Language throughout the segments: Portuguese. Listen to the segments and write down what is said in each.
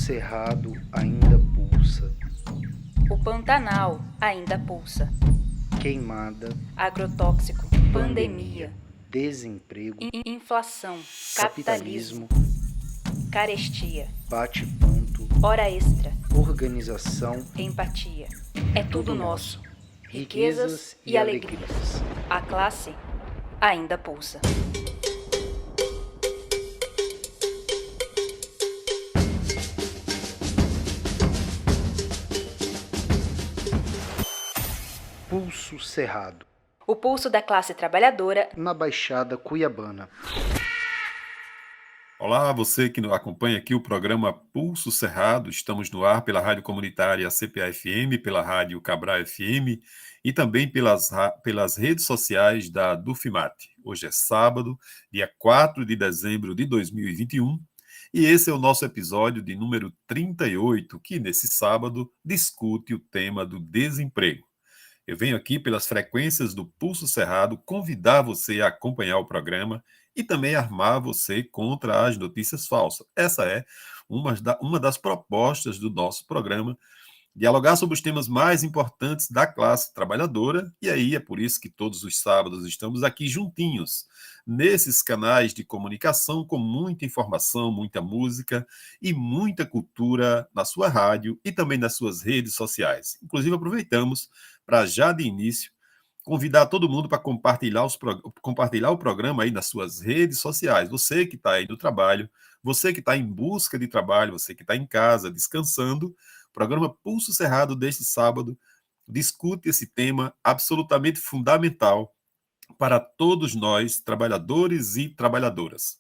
Cerrado ainda pulsa. O Pantanal ainda pulsa. Queimada, Agrotóxico, pandemia, desemprego, inflação, capitalismo, carestia, bate-ponto, hora extra, organização, empatia. É tudo nosso. Riquezas e alegrias. A classe ainda pulsa. Pulso Cerrado, O pulso da classe trabalhadora na Baixada Cuiabana. Olá, você que acompanha aqui o programa Pulso Cerrado. Estamos no ar pela rádio comunitária CPA-FM, pela rádio Cabral FM e também pelas redes sociais da Dufmat. Hoje é sábado, dia 4 de dezembro de 2021, e esse é o nosso episódio de número 38, que nesse sábado discute o tema do desemprego. Eu venho aqui pelas frequências do Pulso Cerrado convidar você a acompanhar o programa e também armar você contra as notícias falsas. Essa é uma das propostas do nosso programa, dialogar sobre os temas mais importantes da classe trabalhadora, e aí é por isso que todos os sábados estamos aqui juntinhos, nesses canais de comunicação com muita informação, muita música e muita cultura na sua rádio e também nas suas redes sociais. Inclusive, aproveitamos para já de início convidar todo mundo para compartilhar o programa aí nas suas redes sociais. Você que está aí no trabalho, você que está em busca de trabalho, você que está em casa descansando, o programa Pulso Cerrado deste sábado discute esse tema absolutamente fundamental para todos nós, trabalhadores e trabalhadoras.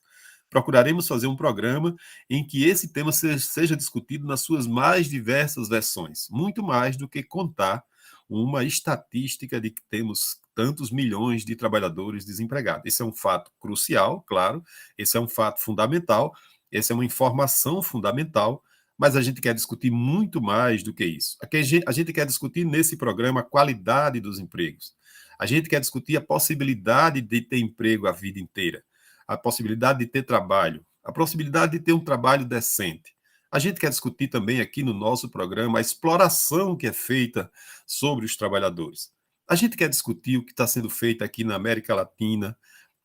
Procuraremos fazer um programa em que esse tema seja discutido nas suas mais diversas versões, muito mais do que contar uma estatística de que temos tantos milhões de trabalhadores desempregados. Esse é um fato crucial, claro, esse é um fato fundamental, essa é uma informação fundamental, mas a gente quer discutir muito mais do que isso. A gente quer discutir nesse programa a qualidade dos empregos. A gente quer discutir a possibilidade de ter emprego a vida inteira, a possibilidade de ter trabalho, a possibilidade de ter um trabalho decente. A gente quer discutir também aqui no nosso programa a exploração que é feita sobre os trabalhadores. A gente quer discutir o que está sendo feito aqui na América Latina,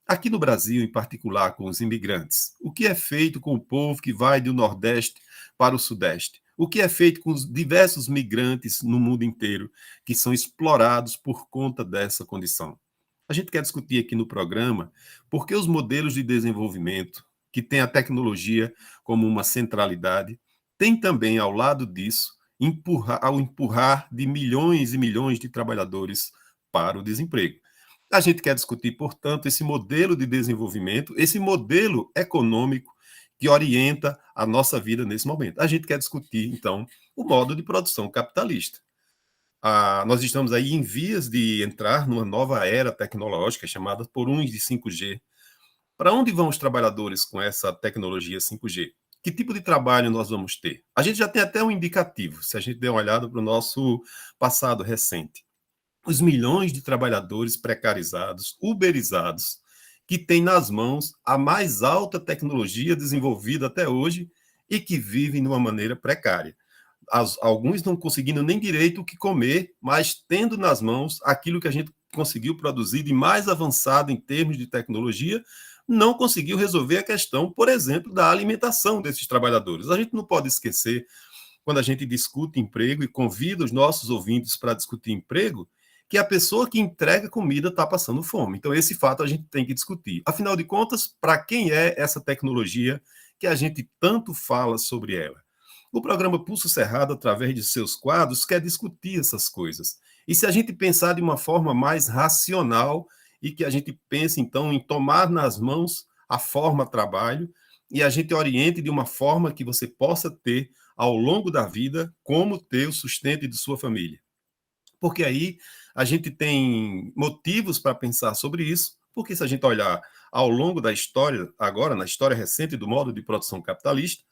aqui no Brasil em particular, com os imigrantes. O que é feito com o povo que vai do Nordeste para o Sudeste? O que é feito com os diversos migrantes no mundo inteiro que são explorados por conta dessa condição? A gente quer discutir aqui no programa por que os modelos de desenvolvimento, que têm a tecnologia como uma centralidade, têm também, ao lado disso, ao empurrar de milhões e milhões de trabalhadores para o desemprego. A gente quer discutir, portanto, esse modelo de desenvolvimento, esse modelo econômico que orienta a nossa vida nesse momento. A gente quer discutir, então, o modo de produção capitalista. Nós estamos aí em vias de entrar numa nova era tecnológica chamada por uns de 5G. Para onde vão os trabalhadores com essa tecnologia 5G? Que tipo de trabalho nós vamos ter? A gente já tem até um indicativo, se a gente der uma olhada para o nosso passado recente. Os milhões de trabalhadores precarizados, uberizados, que têm nas mãos a mais alta tecnologia desenvolvida até hoje e que vivem de uma maneira precária. Alguns não conseguindo nem direito o que comer, mas tendo nas mãos aquilo que a gente conseguiu produzir de mais avançado em termos de tecnologia, não conseguiu resolver a questão, por exemplo, da alimentação desses trabalhadores. A gente não pode esquecer, quando a gente discute emprego e convida os nossos ouvintes para discutir emprego, que a pessoa que entrega comida está passando fome. Então, esse fato a gente tem que discutir. Afinal de contas, para quem é essa tecnologia que a gente tanto fala sobre ela? O programa Pulso Cerrado, através de seus quadros, quer discutir essas coisas. E se a gente pensar de uma forma mais racional e que a gente pense, então, em tomar nas mãos a forma trabalho e a gente oriente de uma forma que você possa ter, ao longo da vida, como ter o sustento de sua família. Porque aí a gente tem motivos para pensar sobre isso, porque se a gente olhar ao longo da história, agora, na história recente do modo de produção capitalista,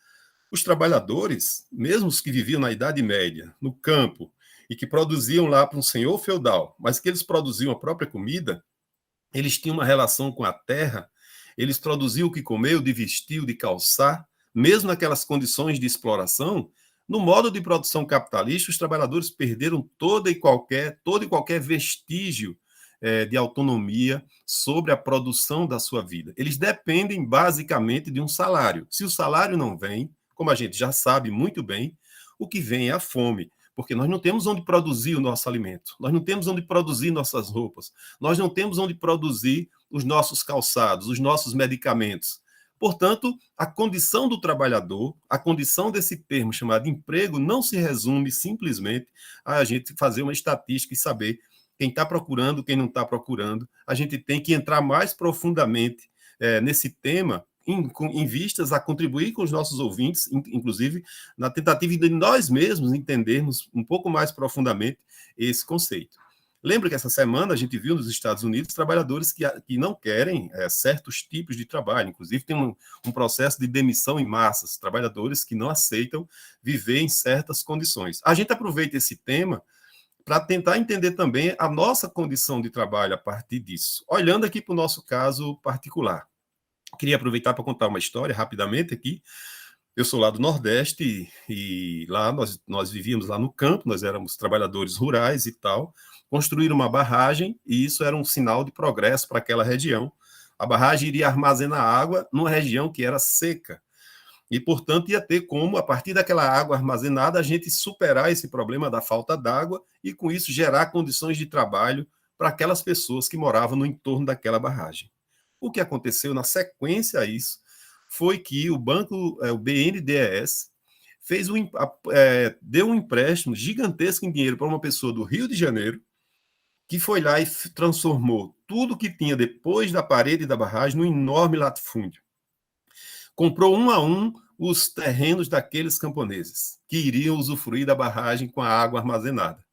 os trabalhadores, mesmo os que viviam na Idade Média, no campo, e que produziam lá para um senhor feudal, mas que eles produziam a própria comida, eles tinham uma relação com a terra, eles produziam o que comer, o de vestir, o de calçar, mesmo naquelas condições de exploração, no modo de produção capitalista, os trabalhadores perderam todo e qualquer vestígio de autonomia sobre a produção da sua vida. Eles dependem basicamente de um salário. Se o salário não vem, como a gente já sabe muito bem, o que vem é a fome, porque nós não temos onde produzir o nosso alimento, nós não temos onde produzir nossas roupas, nós não temos onde produzir os nossos calçados, os nossos medicamentos. Portanto, a condição do trabalhador, a condição desse termo chamado emprego, não se resume simplesmente a gente fazer uma estatística e saber quem está procurando, quem não está procurando. A gente tem que entrar mais profundamente nesse tema, em vistas a contribuir com os nossos ouvintes, inclusive na tentativa de nós mesmos entendermos um pouco mais profundamente esse conceito. Lembra que essa semana a gente viu nos Estados Unidos trabalhadores que não querem certos tipos de trabalho, inclusive tem um processo de demissão em massas, trabalhadores que não aceitam viver em certas condições. A gente aproveita esse tema para tentar entender também a nossa condição de trabalho a partir disso, olhando aqui para o nosso caso particular. Queria aproveitar para contar uma história rapidamente aqui. Eu sou lá do Nordeste e lá nós vivíamos lá no campo, nós éramos trabalhadores rurais e tal, construíram uma barragem e isso era um sinal de progresso para aquela região. A barragem iria armazenar água numa região que era seca e, portanto, ia ter como, a partir daquela água armazenada, a gente superar esse problema da falta d'água e, com isso, gerar condições de trabalho para aquelas pessoas que moravam no entorno daquela barragem. O que aconteceu na sequência a isso foi que o BNDES deu um empréstimo gigantesco em dinheiro para uma pessoa do Rio de Janeiro, que foi lá e transformou tudo que tinha depois da parede da barragem num enorme latifúndio. Comprou um a um os terrenos daqueles camponeses que iriam usufruir da barragem com a água armazenada.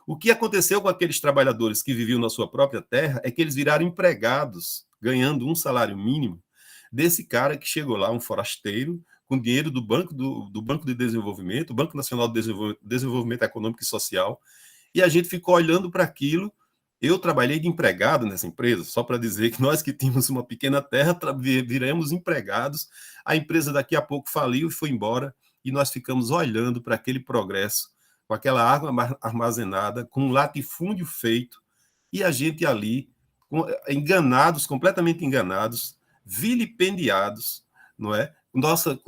O que aconteceu com aqueles trabalhadores que viviam na sua própria terra é que eles viraram empregados, ganhando um salário mínimo, desse cara que chegou lá, um forasteiro, com dinheiro do Banco de Desenvolvimento, o Banco Nacional de Desenvolvimento Econômico e Social, e a gente ficou olhando para aquilo. Eu trabalhei de empregado nessa empresa, só para dizer que nós que tínhamos uma pequena terra, viramos empregados, a empresa daqui a pouco faliu e foi embora, e nós ficamos olhando para aquele progresso, com aquela água armazenada, com um latifúndio feito, e a gente ali, enganados, completamente enganados, vilipendiados, não é? Com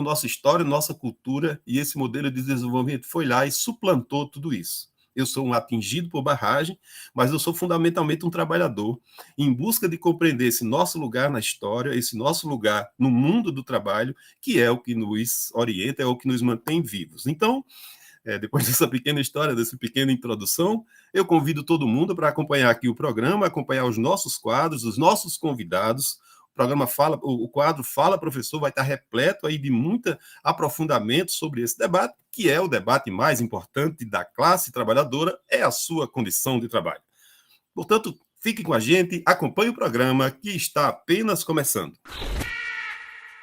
nossa história, nossa cultura, e esse modelo de desenvolvimento foi lá e suplantou tudo isso. Eu sou um atingido por barragem, mas eu sou fundamentalmente um trabalhador em busca de compreender esse nosso lugar na história, esse nosso lugar no mundo do trabalho, que é o que nos orienta, é o que nos mantém vivos. Então, depois dessa pequena história, dessa pequena introdução, eu convido todo mundo para acompanhar aqui o programa, acompanhar os nossos quadros, os nossos convidados. O quadro Fala Professor vai estar repleto aí de muito aprofundamento sobre esse debate, que é o debate mais importante da classe trabalhadora, é a sua condição de trabalho. Portanto, fique com a gente, acompanhe o programa que está apenas começando.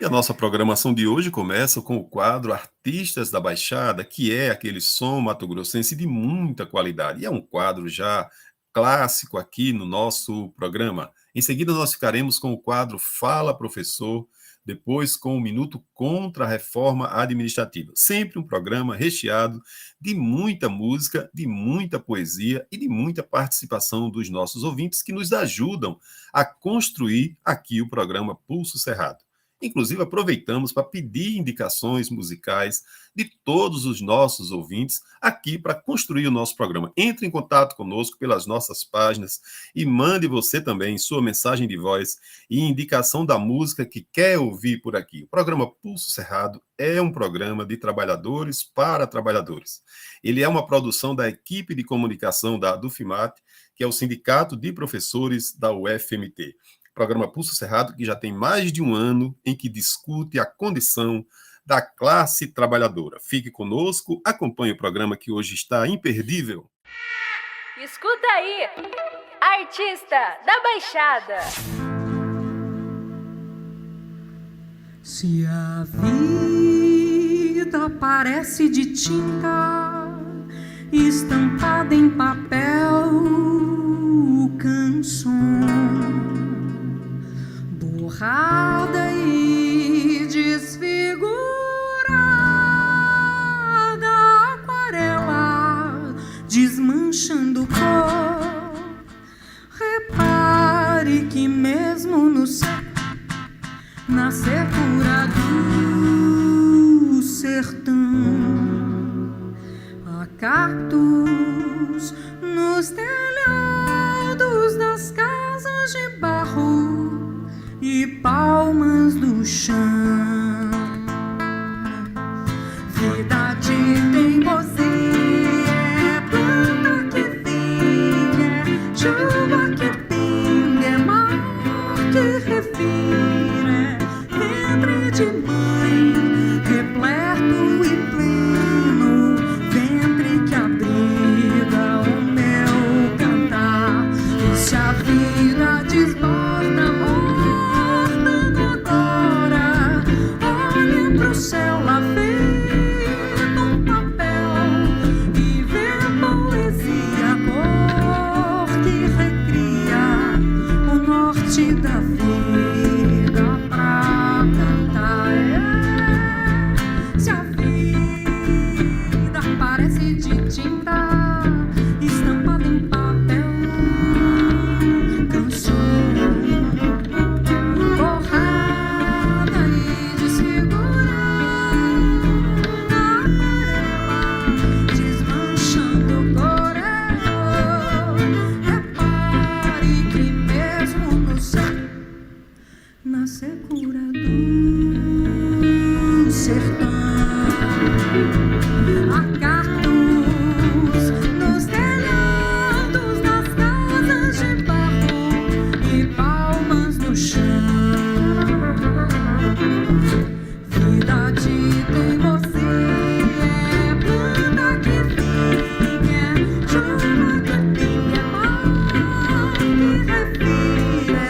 E a nossa programação de hoje começa com o quadro Artistas da Baixada, que é aquele som mato-grossense de muita qualidade. E é um quadro já clássico aqui no nosso programa. Em seguida, nós ficaremos com o quadro Fala Professor, depois com o Minuto contra a Reforma Administrativa. Sempre um programa recheado de muita música, de muita poesia e de muita participação dos nossos ouvintes que nos ajudam a construir aqui o programa Pulso Cerrado. Inclusive, aproveitamos para pedir indicações musicais de todos os nossos ouvintes aqui para construir o nosso programa. Entre em contato conosco pelas nossas páginas e mande você também sua mensagem de voz e indicação da música que quer ouvir por aqui. O programa Pulso Cerrado é um programa de trabalhadores para trabalhadores. Ele é uma produção da equipe de comunicação da Dufimat, que é o Sindicato de Professores da UFMT. Programa Pulso Cerrado, que já tem mais de um ano em que discute a condição da classe trabalhadora. Fique conosco, acompanhe o programa que hoje está imperdível. Escuta aí, Artista da Baixada. Se a vida parece de tinta estampada em papel, canção borrada e desfigurada, na secura do sertão. Há cactos nos telhados das casas de barro e palmas do chão. Vida de teimosia é planta que vinha, é chuva que pinga, é mar que revira, é ventre de mãe, repleto e pleno, ventre que abriga o meu cantar. E se a vida desborda, morta agora, olha pro céu lá feito um papel e vê poesia, cor que recria o norte da vida pra cantar. Se a vida parece de tinta estampada em papel, canção, borrada e de segurar na aquarela, desmanchando o coral. Repare que mesmo no céu, na secura do sertão, há cactos nos telhados das casas de barro e palmas no chão. Vida de teimosia é planta que vinha, chuva que pinga, mar que revira,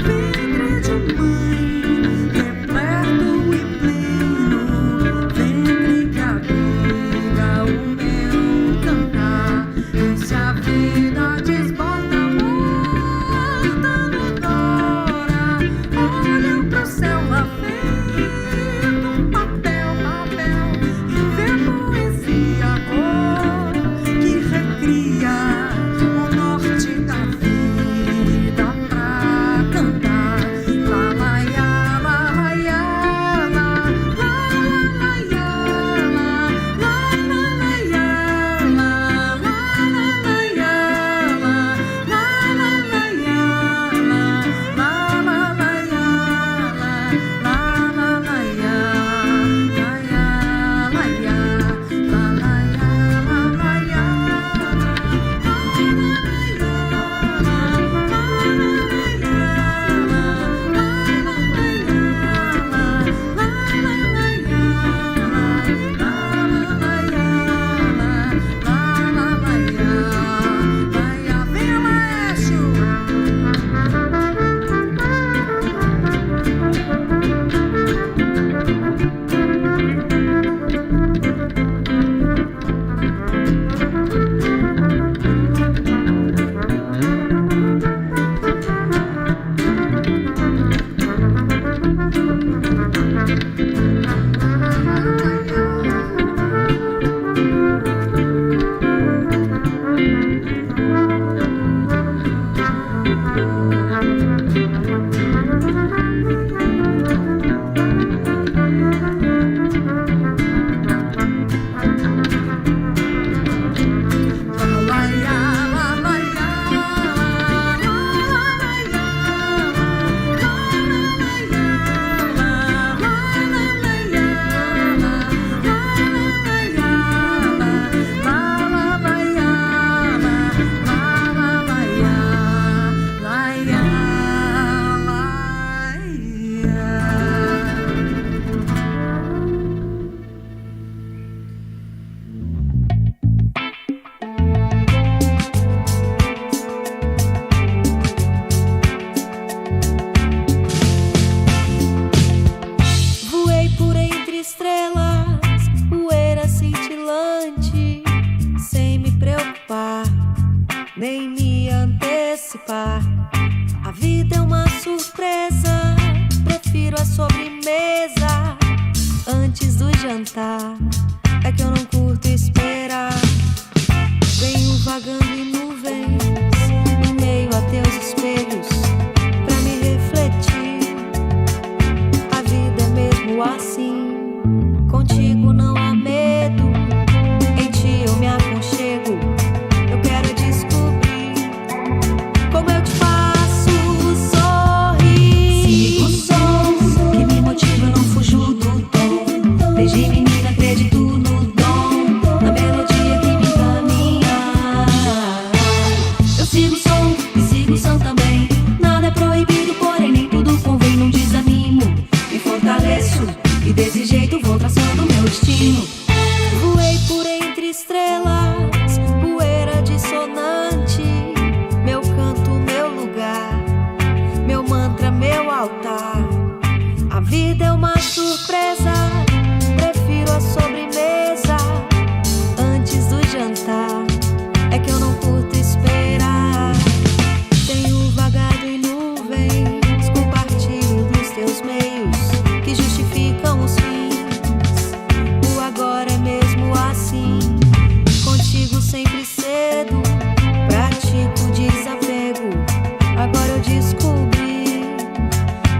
ventre de mãe, repleto e pleno, ventre que abriga o meu cantar. E se a vida desborda, morta agora, olha pro céu lá feito um papel, e vê poesia, cor que recria o norte da vida pra cantar. La la ya, la la ya, la la la ya, la la la ya, la la la ya, la la la ya, la la la ya, la la la ya, la ya la ya, la la ya, la la ya, venha maestro. Voei por entre estrelas, poeira cintilante, sem me preocupar, nem me antecipar. A vida é uma surpresa, prefiro a sobremesa antes do jantar. É que eu não curto esperar. Venho vagando em nuvens, em meio a teus espelhos, pra me refletir. mesmo assim. Contigo não há medo, em ti eu me aconchego. Eu quero descobrir como eu te faço sorrir. Sigo o som que me motiva, eu não fujo do tom. Desde menina acredito no dom, na melodia que me encaminha. Eu sigo o som e sigo o som também. Nada é proibido, porém nem tudo convém. Não desanimo, me fortaleço e desse jeito vou traçando meu destino. Voei por entre estrelas, poeira dissonante. Meu canto, meu lugar, meu mantra, meu altar. A vida é uma surpresa, prefiro a sobremesa antes do jantar. É que eu não curto esperar. Tenho vagado em nuvens, compartilho dos teus meios que justificam os fins. O agora é mesmo assim. Contigo sempre cedo, pratico desapego. Agora eu descobri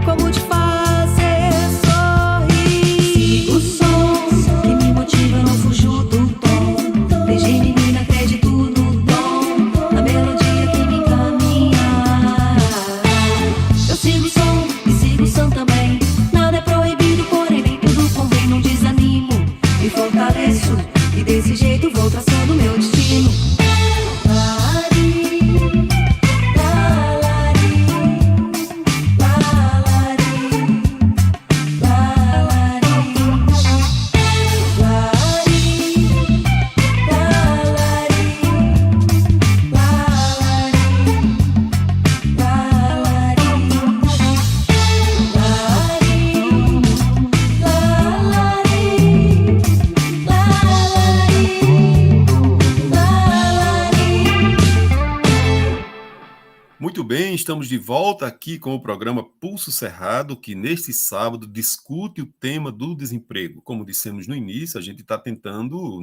como te fazer sorrir. Sigo o som que me motiva, eu não fujo do tom. Desde menina acredito no dom, na melodia que me encaminha. Eu sigo o som e sigo o som também. Nada é proibido, porém nem tudo convém. Não desanimo, me fortaleço e desse jeito vou traçando meu destino. Lari, lalari, lalari, lalari, Muito bem, estamos de volta aqui com o programa Pulso Cerrado, que neste sábado discute o tema do desemprego. Como dissemos no início, a gente está tentando,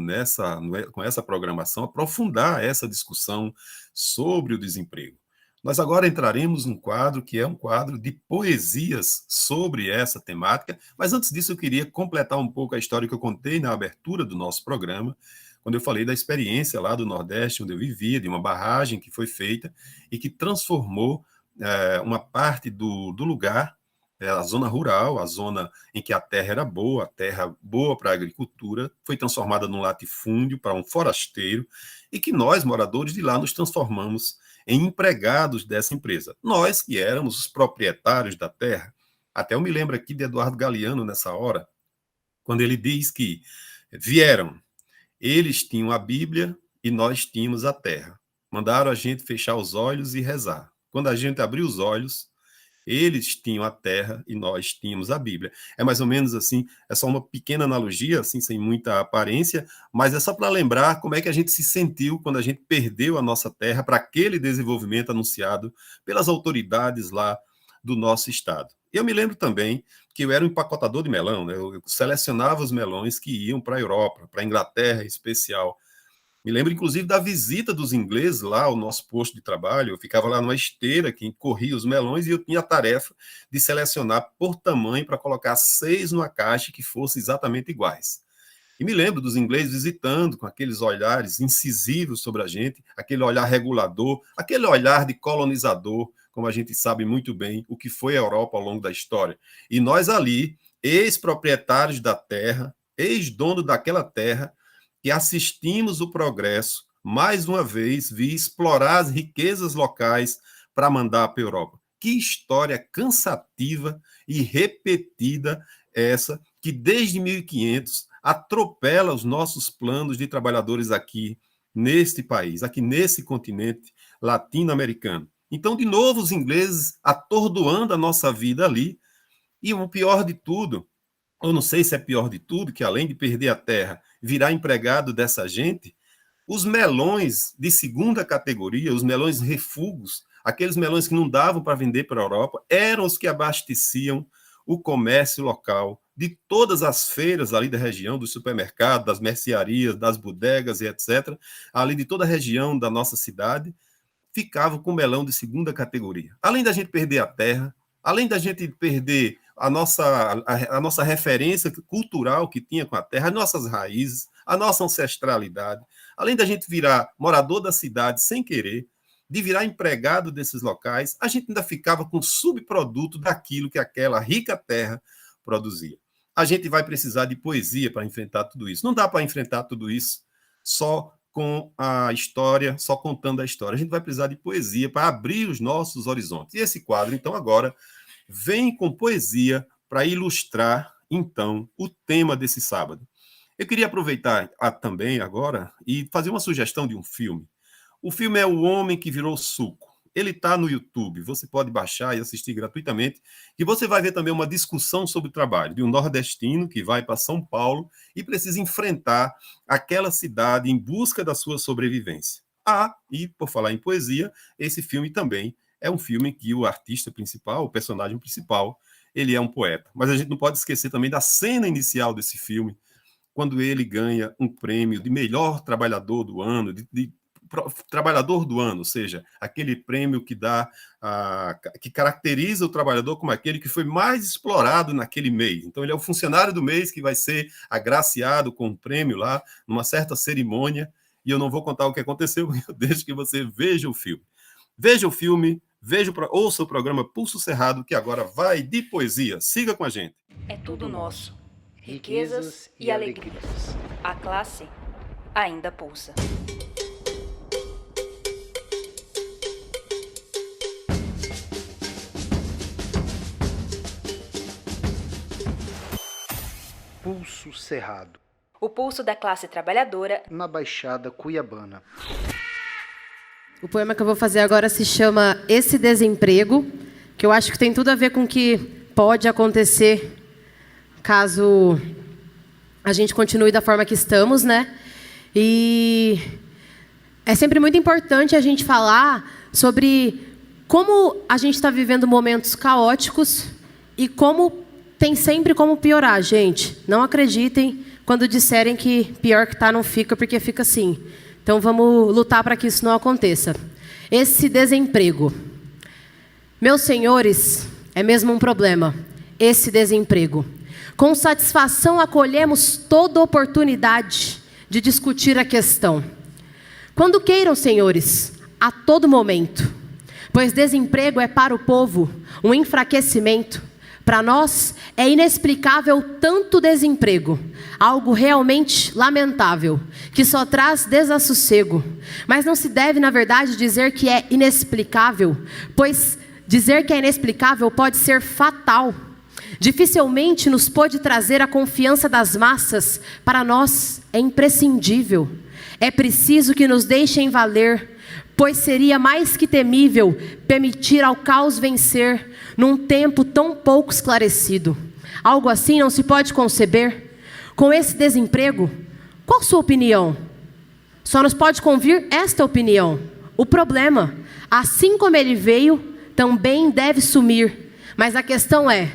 com essa programação, aprofundar essa discussão sobre o desemprego. Nós agora entraremos num quadro que é um quadro de poesias sobre essa temática, mas antes disso eu queria completar um pouco a história que eu contei na abertura do nosso programa, quando eu falei da experiência lá do Nordeste, onde eu vivia, de uma barragem que foi feita e que transformou uma parte do lugar, a zona rural, a zona em que a terra era boa, a terra boa para a agricultura, foi transformada num latifúndio para um forasteiro, e que nós, moradores de lá, nos transformamos em empregados dessa empresa. Nós que éramos os proprietários da terra. Até eu me lembro aqui de Eduardo Galeano nessa hora, quando ele diz que vieram, eles tinham a Bíblia e nós tínhamos a terra. Mandaram a gente fechar os olhos e rezar. Quando a gente abriu os olhos, eles tinham a terra e nós tínhamos a Bíblia. É mais ou menos assim, é só uma pequena analogia, assim, sem muita aparência, mas é só para lembrar como é que a gente se sentiu quando a gente perdeu a nossa terra para aquele desenvolvimento anunciado pelas autoridades lá do nosso estado. Eu me lembro também que eu era um empacotador de melão, né? Eu selecionava os melões que iam para a Europa, para a Inglaterra em especial. Me lembro, inclusive, da visita dos ingleses lá ao nosso posto de trabalho. Eu ficava lá numa esteira que corria os melões e eu tinha a tarefa de selecionar por tamanho para colocar 6 numa caixa que fossem exatamente iguais. E me lembro dos ingleses visitando com aqueles olhares incisivos sobre a gente, aquele olhar regulador, aquele olhar de colonizador, como a gente sabe muito bem o que foi a Europa ao longo da história. E nós ali, ex-proprietários da terra, ex-dono daquela terra, que assistimos o progresso, mais uma vez, vi explorar as riquezas locais para mandar para a Europa. Que história cansativa e repetida essa, que desde 1500 atropela os nossos planos de trabalhadores aqui neste país, aqui nesse continente latino-americano. Então, de novo, os ingleses atordoando a nossa vida ali. E o pior de tudo, eu não sei se é pior de tudo, que além de perder a terra, virar empregado dessa gente, os melões de segunda categoria, os melões refugos, aqueles melões que não davam para vender para a Europa, eram os que abasteciam o comércio local de todas as feiras ali da região, dos supermercados, das mercearias, das bodegas e etc., ali de toda a região da nossa cidade, ficavam com melão de segunda categoria. Além da gente perder a terra, além da gente perder a nossa referência cultural que tinha com a terra, as nossas raízes, a nossa ancestralidade. Além da gente virar morador da cidade sem querer, de virar empregado desses locais, a gente ainda ficava com subproduto daquilo que aquela rica terra produzia. A gente vai precisar de poesia para enfrentar tudo isso. Não dá para enfrentar tudo isso só com a história, só contando a história. A gente vai precisar de poesia para abrir os nossos horizontes. E esse quadro, então, agora, vem com poesia para ilustrar, então, o tema desse sábado. Eu queria aproveitar também agora e fazer uma sugestão de um filme. O filme é O Homem que Virou Suco. Ele está no YouTube, você pode baixar e assistir gratuitamente, e você vai ver também uma discussão sobre o trabalho de um nordestino que vai para São Paulo e precisa enfrentar aquela cidade em busca da sua sobrevivência. E por falar em poesia, esse filme também é um filme que o artista principal, o personagem principal, ele é um poeta. Mas a gente não pode esquecer também da cena inicial desse filme, quando ele ganha um prêmio de melhor trabalhador do ano, trabalhador do ano, ou seja, aquele prêmio que que caracteriza o trabalhador como aquele que foi mais explorado naquele mês. Então, ele é o funcionário do mês que vai ser agraciado com um prêmio lá, numa certa cerimônia, e eu não vou contar o que aconteceu, eu deixo que você veja o filme. Veja o filme, ouça o programa Pulso Cerrado, que agora vai de poesia. Siga com a gente. É tudo nosso. Riquezas e alegrias. A classe ainda pulsa. Pulso Cerrado. O pulso da classe trabalhadora Na Baixada Cuiabana. O poema que eu vou fazer agora se chama Esse Desemprego, que eu acho que tem tudo a ver com o que pode acontecer caso a gente continue da forma que estamos, né? E é sempre muito importante a gente falar sobre como a gente está vivendo momentos caóticos e como tem sempre como piorar, gente. Não acreditem quando disserem que pior que tá não fica, porque fica assim. Então vamos lutar para que isso não aconteça. Esse desemprego. Meus senhores, é mesmo um problema. Esse desemprego. Com satisfação acolhemos toda oportunidade de discutir a questão. Quando queiram, senhores, a todo momento. Pois desemprego é para o povo um enfraquecimento. Para nós, é inexplicável tanto desemprego, algo realmente lamentável, que só traz desassossego. Mas não se deve, na verdade, dizer que é inexplicável, pois dizer que é inexplicável pode ser fatal. Dificilmente nos pode trazer a confiança das massas, para nós é imprescindível. É preciso que nos deixem valer, pois seria mais que temível permitir ao caos vencer num tempo tão pouco esclarecido. Algo assim não se pode conceber. Com esse desemprego, qual sua opinião? Só nos pode convir esta opinião. O problema, assim como ele veio, também deve sumir. Mas a questão é,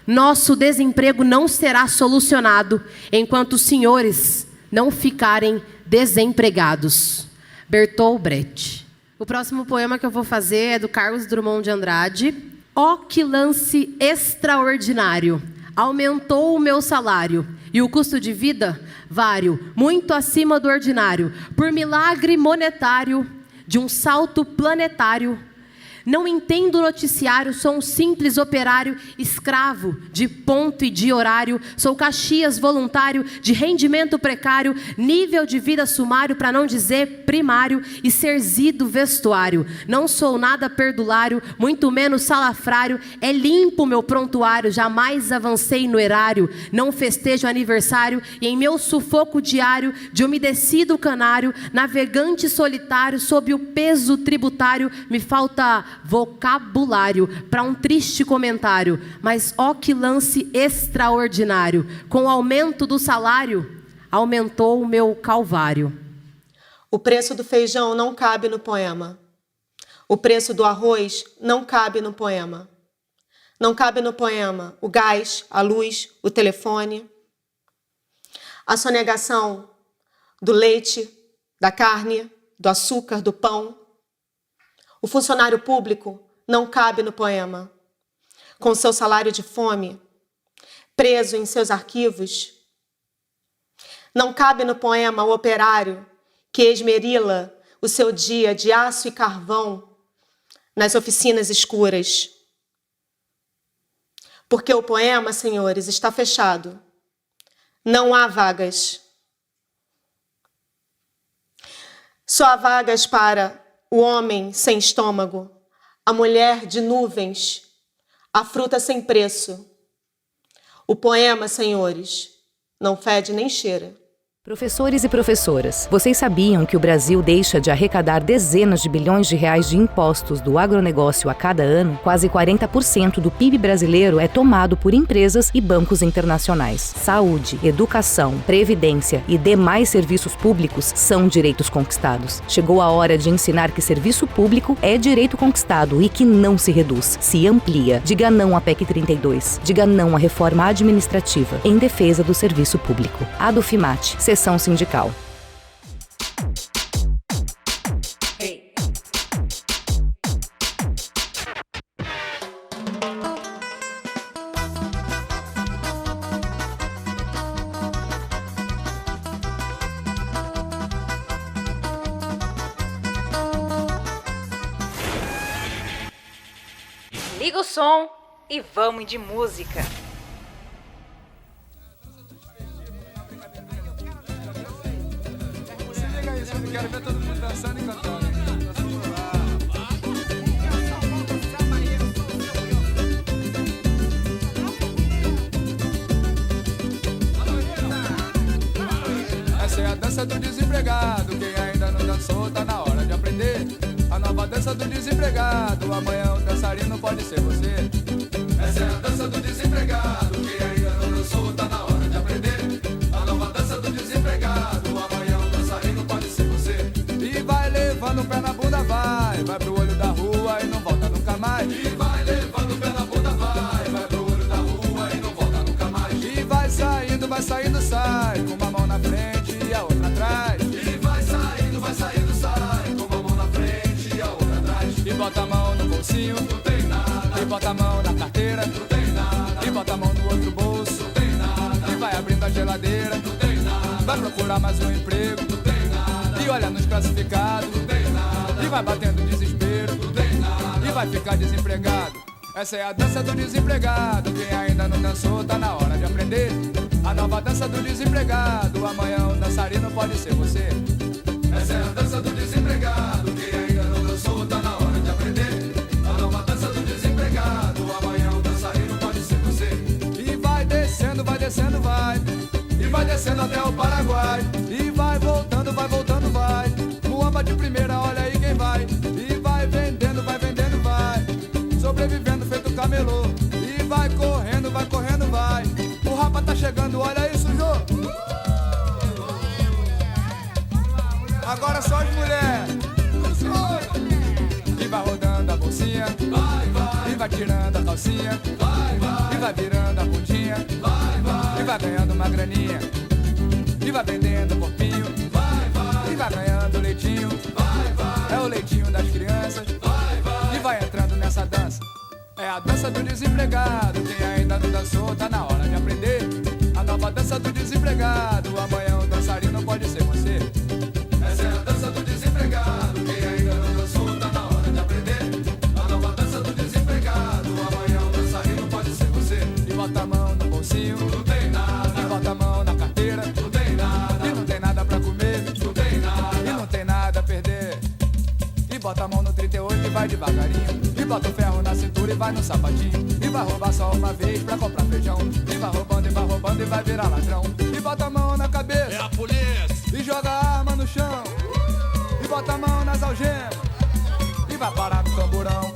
nosso desemprego não será solucionado enquanto os senhores não ficarem desempregados. Bertolt Brecht. O próximo poema que eu vou fazer é do Carlos Drummond de Andrade. Ó, que lance extraordinário! Aumentou o meu salário e o custo de vida, vário, muito acima do ordinário. Por milagre monetário, de um salto planetário. Não entendo o noticiário, sou um simples operário, escravo de ponto e de horário. Sou Caxias voluntário, de rendimento precário, nível de vida sumário, para não dizer primário, e serzido vestuário. Não sou nada perdulário, muito menos salafrário. É limpo meu prontuário, jamais avancei no erário. Não festejo aniversário, e em meu sufoco diário, de umedecido canário, navegante solitário, sob o peso tributário, me falta vocabulário para um triste comentário, mas ó que lance extraordinário, com o aumento do salário, aumentou o meu calvário. O preço do feijão não cabe no poema. O preço do arroz não cabe no poema. Não cabe no poema o gás, a luz, o telefone. A sonegação do leite, da carne, do açúcar, do pão. O funcionário público não cabe no poema. Com seu salário de fome, preso em seus arquivos. Não cabe no poema o operário que esmerila o seu dia de aço e carvão nas oficinas escuras. Porque o poema, senhores, está fechado. Não há vagas. Só há vagas para o homem sem estômago, a mulher de nuvens, a fruta sem preço. O poema, senhores, não fede nem cheira. Professores e professoras, vocês sabiam que o Brasil deixa de arrecadar dezenas de bilhões de reais de impostos do agronegócio a cada ano? Quase 40% do PIB brasileiro é tomado por empresas e bancos internacionais. Saúde, educação, previdência e demais serviços públicos são direitos conquistados. Chegou a hora de ensinar que serviço público é direito conquistado e que não se reduz, se amplia. Diga não à PEC 32. Diga não à reforma administrativa em defesa do serviço público. Adufimate, Seção Sindical. Liga o som e vamos de música. Quero ver todo mundo dançando e cantando. Essa é a dança do desempregado. Quem ainda não dançou, tá na hora de aprender. A nova dança do desempregado. Amanhã o dançarino pode ser você. Essa é a dança do desempregado. Quem ainda não dançou, tá na hora de aprender. A nova dança do desempregado. Amanhã o dançarino pode ser você. E vai levando o pé na bunda, vai pro olho da rua e não volta nunca mais. E vai levando o pé na bunda, vai pro olho da rua e não volta nunca mais. E vai saindo, sai, com uma mão na frente e a outra atrás. E vai saindo, sai, com uma mão na frente e a outra atrás. E bota a mão no bolsinho, não tem nada. E bota a mão na carteira, não tem nada. E bota a mão no outro bolso, não tem nada. E vai abrindo a geladeira, não tem nada. Vai procurar mais um emprego, não tem nada. E olha nos classificados, não tem nada. E vai batendo desespero, não tem nada. E vai ficar desempregado. Essa é a dança do desempregado. Quem ainda não dançou, tá na hora de aprender. A nova dança do desempregado. Amanhã o dançarino pode ser você. Essa é a dança do desempregado. Quem ainda não dançou, tá na hora de aprender. A nova dança do desempregado. Amanhã o dançarino pode ser você. E vai descendo, vai. E vai descendo até o Paraguai. E vai voltando, vai. Muamba de primeira, olha aí quem vai. E vai vendendo, vai. Sobrevivendo feito camelô. E vai correndo, vai. O rapa tá chegando, olha isso, Jô. Agora só as mulheres. E vai rodando a bolsinha, e vai tirando a calcinha, e vai virando a bundinha, e vai ganhando uma graninha, e vai vendendo corpinho, e vai ganhando leitinho, é o leitinho das crianças, e vai entrando nessa dança. É a dança do desempregado. Quem ainda não dançou, tá na hora de aprender. A nova dança do desempregado. Amanhã o dançarino pode ser você. Essa é a dança do desempregado. Quem ainda não dançou, tá na hora de aprender. A nova dança do desempregado. Amanhã o dançarino pode ser você. E bota a mão no bolsinho, não tem nada. E bota a mão na carteira, não tem nada. E não tem nada pra comer, não tem nada. E não tem nada a perder. E bota a mão no 38 e vai devagarinho. E bota o ferro na cintura e vai no sapatinho. E vai roubar só uma vez pra comprar feijão. E vai roubando e vai virar ladrão. E bota a mão na cabeça, é a polícia. E joga a arma no chão. E bota a mão nas algemas. E vai parar no tamborão.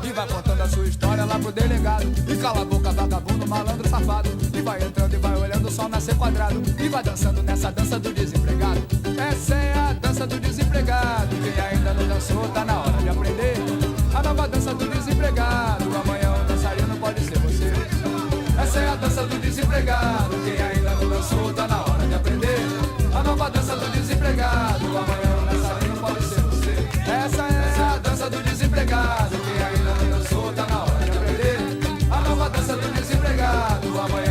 E vai contando a sua história lá pro delegado. E cala a boca, vagabundo, malandro, safado. E vai entrando e vai olhando o sol nascer quadrado. E vai dançando nessa dança do desempregado. Essa é a dança do desempregado. Quem ainda não dançou, tá na hora de aprender. A nova dança do desempregado. Amanhã o dançarino pode ser você. Essa é a dança do desempregado. Quem ainda não dançou, tá na hora de aprender. A nova dança do desempregado. Amanhã o dançarino pode ser você. Essa é a dança do desempregado. Quem ainda não dançou, tá na hora de aprender. A nova dança do desempregado. Amanhã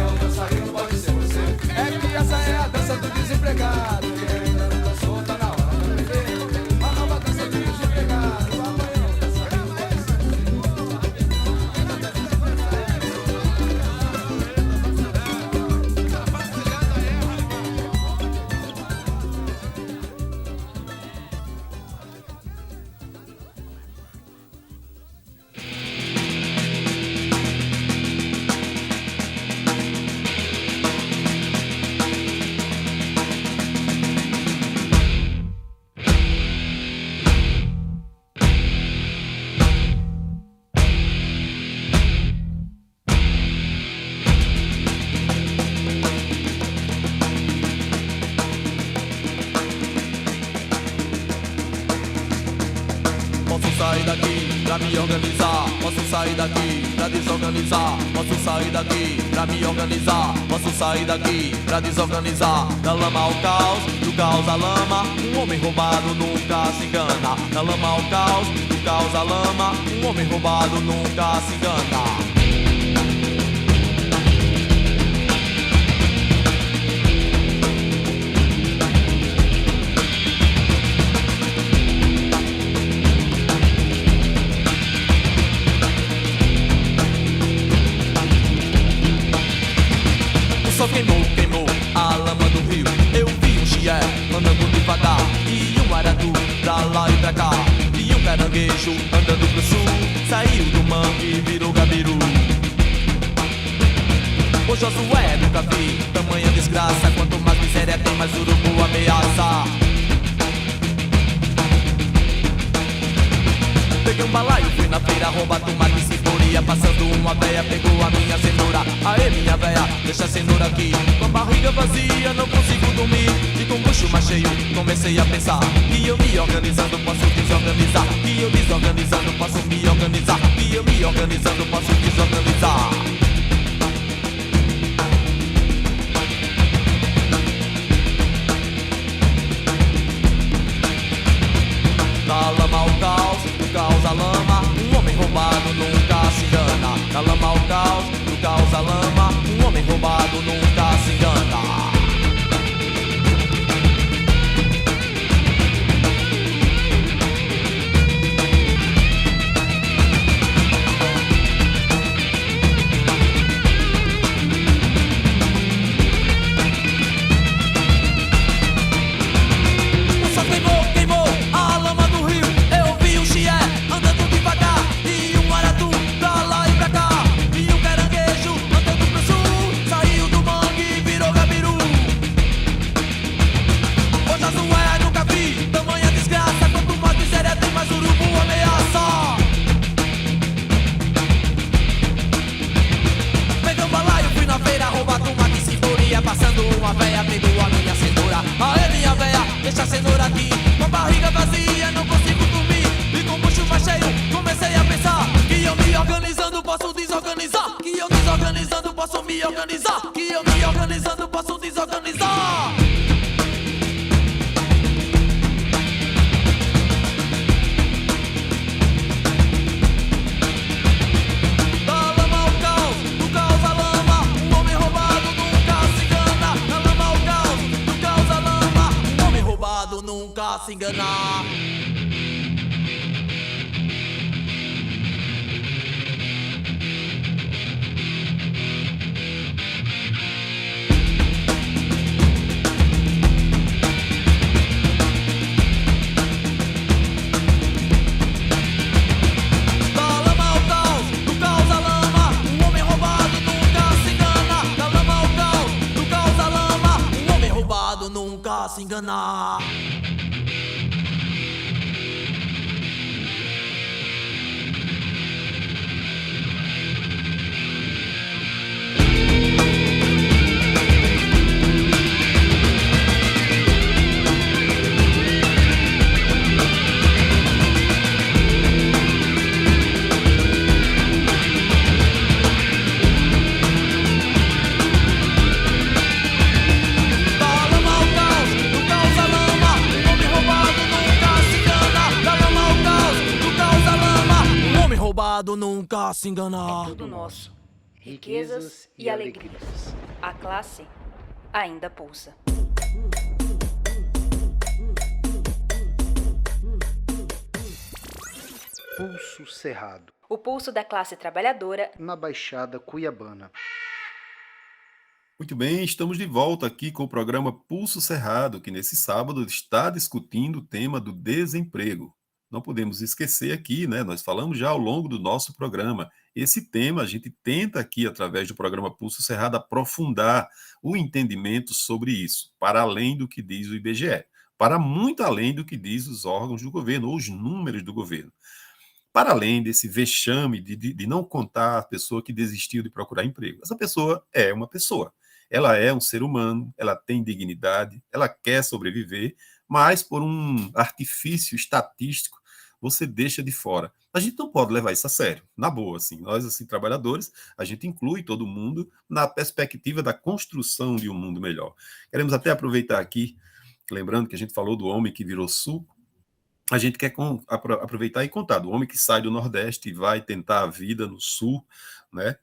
daqui pra me organizar. Posso sair daqui pra desorganizar. Posso sair daqui pra me organizar. Posso sair daqui pra desorganizar. Da lama ao caos, do caos à lama. Um homem roubado nunca se engana. Da lama ao caos, do caos à lama. Um homem roubado nunca se engana. Só queimou, queimou a lama do rio. Eu vi um chié andando devagar e um aratu pra lá e pra cá. E um caranguejo andando pro sul. Saiu do mangue e virou gabiru. Ô Josué, nunca vi tamanha desgraça. Quanto mais miséria tem, mais urubu ameaça. Peguei um balaio, fui na feira roubar tomate e cebola. Passando uma véia, pegou a minha cenoura. Aê minha véia, deixa a cenoura aqui. Com a barriga vazia, não consigo dormir. E com o bucho mais cheio, comecei a pensar que eu me organizando posso desorganizar. Que eu desorganizando posso me organizar. Que eu me organizando posso desorganizar. Da lama ao caos, do caos à lama. Um homem roubado nunca se engana. Da lama ao caos, do caos à lama. Um homem roubado nunca se engana. Só queimou, queimou a lama do rio. Eu vi um chié andando devagar e um aratu pra lá e pra cá. E um caranguejo andando pro sul. Saiu do mangue e virou gabiru. Ô Josué, nunca vi tamanha desgraça. Quanto mais miséria tem, mais urubu ameaça. Peguei um balaio, fui na feira roubar tomate e cebola. Passando uma véia, pegou a minha cenoura. Aê minha véia, deixa a cenoura aqui. Com a barriga vazia, não consigo dormir. E com o bucho mais cheio, comecei a pensar que eu me organizando posso desorganizar. Que eu desorganizando posso me organizar. Que eu me organizando posso desorganizar. Da lama ao caos, do caos à lama. Um homem roubado nunca se engana. Da lama ao caos, do caos à lama. Um homem roubado nunca se engana. Da lama ao caos, do caos à lama. Um homem roubado nunca se engana. Da lama ao caos, do caos à lama. Um homem roubado nunca se engana. Da lama ao caos, do caos à lama. Um homem roubado nunca se engana. Da lama ao caos, do caos à lama. Um homem roubado nunca se engana. Tudo nosso. Riquezas e alegrias. A classe ainda pulsa. Pulso Cerrado, O pulso da classe trabalhadora na Baixada Cuiabana. Muito bem, estamos de volta aqui com o programa Pulso Cerrado, que nesse sábado está discutindo o tema do desemprego. Não podemos esquecer aqui, né? Nós falamos já ao longo do nosso programa. Esse tema a gente tenta aqui, através do programa Pulso Cerrado, aprofundar o entendimento sobre isso, para além do que diz o IBGE, para muito além do que diz os órgãos do governo, ou os números do governo. Para além desse vexame de não contar a pessoa que desistiu de procurar emprego. Essa pessoa é uma pessoa. Ela é um ser humano, ela tem dignidade, ela quer sobreviver, mas por um artifício estatístico, você deixa de fora A gente não pode levar isso a sério, na boa, assim. Nós, assim, trabalhadores, a gente inclui todo mundo na perspectiva da construção de um mundo melhor. Queremos até aproveitar aqui, lembrando que a gente falou do homem que virou suco, a gente quer aproveitar e contar do homem que sai do Nordeste e vai tentar a vida no Sul, né?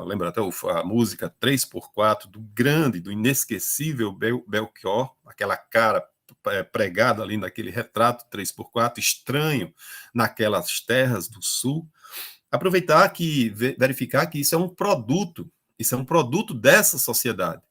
Lembra até a música 3x4 do grande, do inesquecível Belchior, aquela cara pregada ali naquele retrato 3x4, estranho naquelas terras do Sul. Aproveitar que, verificar que isso é um produto dessa sociedade.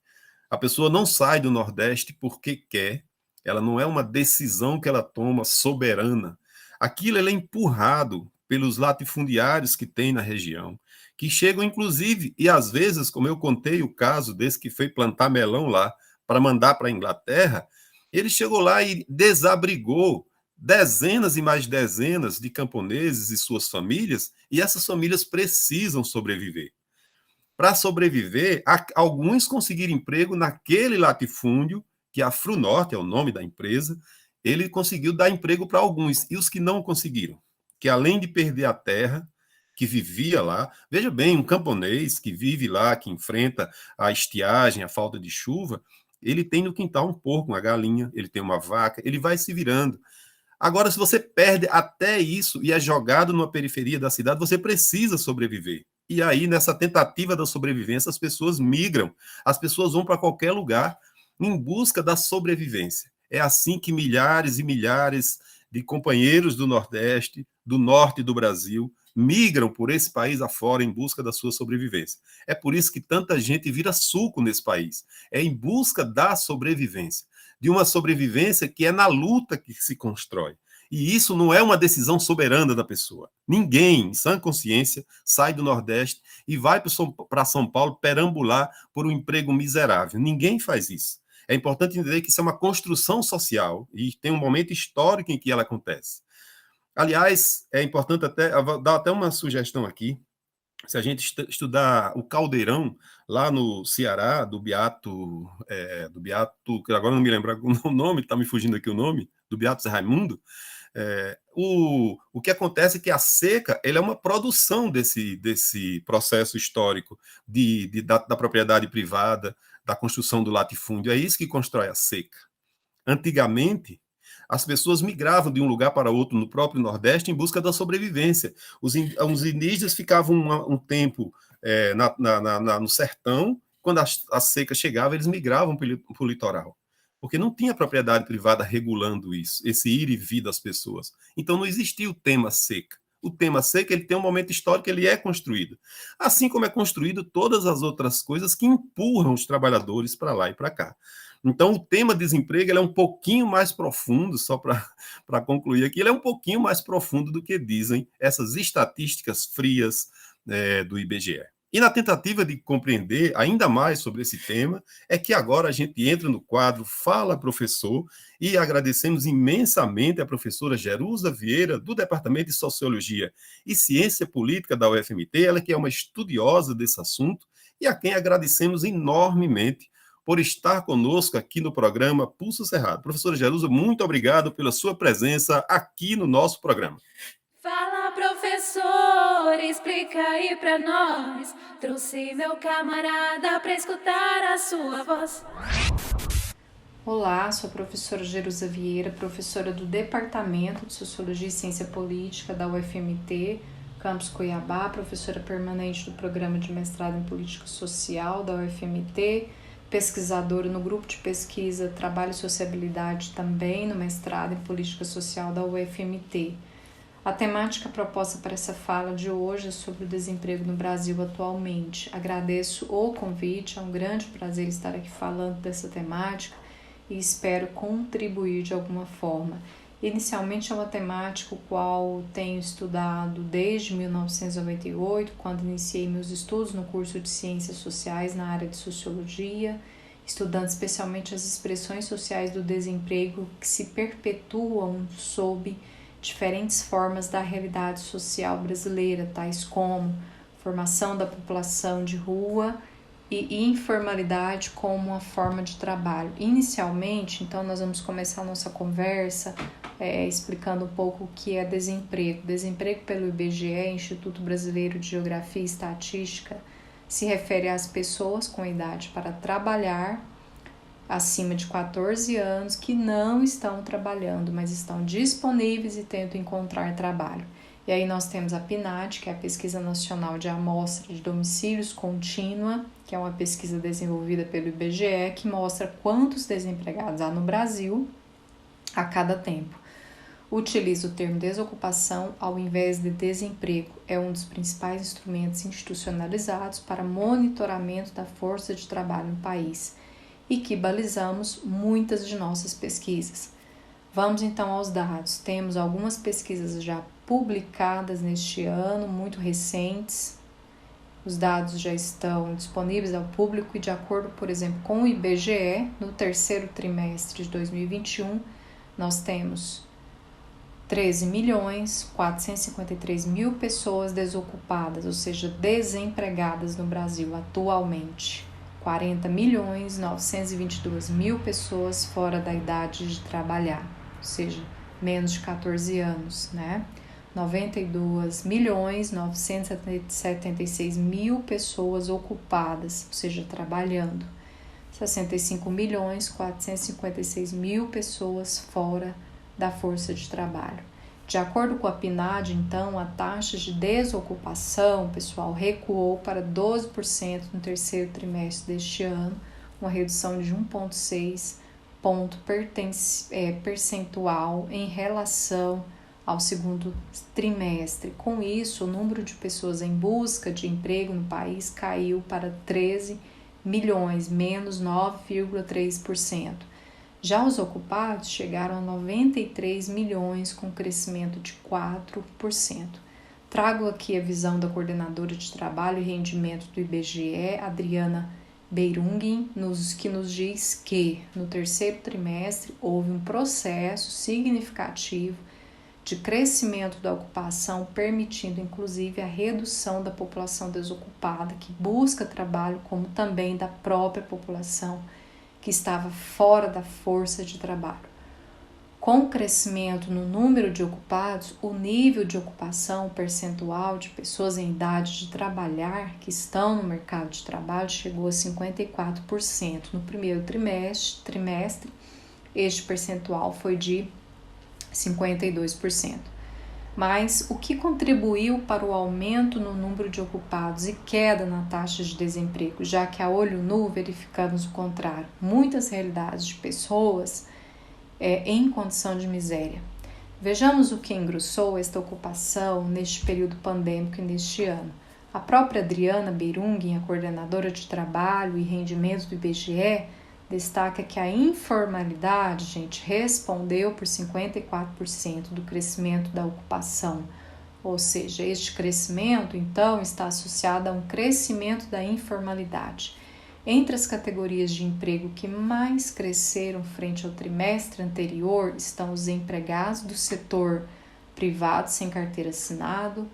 A pessoa não sai do Nordeste porque quer, ela não é uma decisão que ela toma soberana. Aquilo ele é empurrado pelos latifundiários que tem na região, que chegam, inclusive, e às vezes, como eu contei o caso desse que foi plantar melão lá para mandar para a Inglaterra, ele chegou lá e desabrigou dezenas e mais dezenas de camponeses e suas famílias, e essas famílias precisam sobreviver. Para sobreviver, alguns conseguiram emprego naquele latifúndio, que a Frunorte é o nome da empresa, ele conseguiu dar emprego para alguns, e os que não conseguiram, que além de perder a terra, que vivia lá, veja bem, um camponês que vive lá, que enfrenta a estiagem, a falta de chuva, ele tem no quintal um porco, uma galinha, ele tem uma vaca, ele vai se virando. Agora, se você perde até isso e é jogado numa periferia da cidade, você precisa sobreviver. E aí, nessa tentativa da sobrevivência, as pessoas migram, as pessoas vão para qualquer lugar em busca da sobrevivência. É assim que milhares e milhares de companheiros do Nordeste, do Norte do Brasil, migram por esse país afora em busca da sua sobrevivência. É por isso que tanta gente vira suco nesse país. É em busca da sobrevivência. De uma sobrevivência que é na luta que se constrói. E isso não é uma decisão soberana da pessoa. Ninguém, em sã consciência, sai do Nordeste e vai para São Paulo perambular por um emprego miserável. Ninguém faz isso. É importante entender que isso é uma construção social e tem um momento histórico em que ela acontece. Aliás, é importante dar até uma sugestão aqui. Se a gente estudar o Caldeirão, lá no Ceará, do Beato, que agora não me lembro o nome, está me fugindo aqui o nome, do Beato Zé Raimundo, o que acontece é que a seca ela é uma produção desse processo histórico da propriedade privada, da construção do latifúndio. É isso que constrói a seca. Antigamente, as pessoas migravam de um lugar para outro no próprio Nordeste em busca da sobrevivência. Os indígenas ficavam um tempo no sertão, quando a seca chegava, eles migravam para o litoral, porque não tinha propriedade privada regulando isso, esse ir e vir das pessoas. Então não existia o tema seca. O tema seca ele tem um momento histórico, ele é construído. Assim como é construído todas as outras coisas que empurram os trabalhadores para lá e para cá. Então, o tema desemprego ele é um pouquinho mais profundo, só para concluir aqui, ele é um pouquinho mais profundo do que dizem essas estatísticas frias do IBGE. E na tentativa de compreender ainda mais sobre esse tema, é que agora a gente entra no quadro Fala Professor, e agradecemos imensamente a professora Jerusa Vieira, do Departamento de Sociologia e Ciência Política da UFMT, ela que é uma estudiosa desse assunto, e a quem agradecemos enormemente por estar conosco aqui no programa Pulso Cerrado. Professora Jerusa, muito obrigado pela sua presença aqui no nosso programa. Fala, professor, explica aí pra nós. Trouxe meu camarada pra escutar a sua voz. Olá, sou a professora Jerusa Vieira, professora do Departamento de Sociologia e Ciência Política da UFMT, Campus Cuiabá, professora permanente do Programa de Mestrado em Política Social da UFMT, pesquisadora no grupo de pesquisa Trabalho e Sociabilidade também no mestrado em Política Social da UFMT. A temática proposta para essa fala de hoje é sobre o desemprego no Brasil atualmente. Agradeço o convite, é um grande prazer estar aqui falando dessa temática e espero contribuir de alguma forma. Inicialmente é uma temática qual tenho estudado desde 1998, quando iniciei meus estudos no curso de Ciências Sociais na área de Sociologia, estudando especialmente as expressões sociais do desemprego que se perpetuam sob diferentes formas da realidade social brasileira, tais como formação da população de rua e informalidade como uma forma de trabalho. Inicialmente, então, nós vamos começar a nossa conversa explicando um pouco o que é desemprego. Desemprego pelo IBGE, Instituto Brasileiro de Geografia e Estatística, se refere às pessoas com idade para trabalhar acima de 14 anos que não estão trabalhando, mas estão disponíveis e tentam encontrar trabalho. E aí nós temos a PNAD, que é a Pesquisa Nacional de Amostra de Domicílios Contínua, que é uma pesquisa desenvolvida pelo IBGE, que mostra quantos desempregados há no Brasil a cada tempo. Utiliza o termo desocupação ao invés de desemprego. É um dos principais instrumentos institucionalizados para monitoramento da força de trabalho no país e que balizamos muitas de nossas pesquisas. Vamos então aos dados. Temos algumas pesquisas já publicadas neste ano, muito recentes. Os dados já estão disponíveis ao público e, de acordo, por exemplo, com o IBGE, no terceiro trimestre de 2021, nós temos 13.453.000 pessoas desocupadas, ou seja, desempregadas no Brasil atualmente. 40.922.000 pessoas fora da idade de trabalhar, ou seja, menos de 14 anos, né? 92.976.000 pessoas ocupadas, ou seja, trabalhando. 65.456.000 pessoas fora da força de trabalho. De acordo com a PNAD, então, a taxa de desocupação, pessoal, recuou para 12% no terceiro trimestre deste ano, uma redução de 1,6 ponto percentual em relação ao segundo trimestre. Com isso, o número de pessoas em busca de emprego no país caiu para 13 milhões, menos 9,3%. Já os ocupados chegaram a 93 milhões, com crescimento de 4%. Trago aqui a visão da coordenadora de trabalho e rendimento do IBGE, Adriana Beirungin, que nos diz que no terceiro trimestre houve um processo significativo de crescimento da ocupação, permitindo inclusive a redução da população desocupada que busca trabalho, como também da própria população que estava fora da força de trabalho. Com o crescimento no número de ocupados, o nível de ocupação percentual de pessoas em idade de trabalhar que estão no mercado de trabalho chegou a 54%. No primeiro trimestre, este percentual foi de 52%. Mas o que contribuiu para o aumento no número de ocupados e queda na taxa de desemprego, já que a olho nu verificamos o contrário, muitas realidades de pessoas em condição de miséria. Vejamos o que engrossou esta ocupação neste período pandêmico e neste ano. A própria Adriana Beirungin, a coordenadora de trabalho e rendimento do IBGE, destaca que a informalidade, gente, respondeu por 54% do crescimento da ocupação. Ou seja, este crescimento, então, está associado a um crescimento da informalidade. Entre as categorias de emprego que mais cresceram frente ao trimestre anterior estão os empregados do setor privado sem carteira assinada,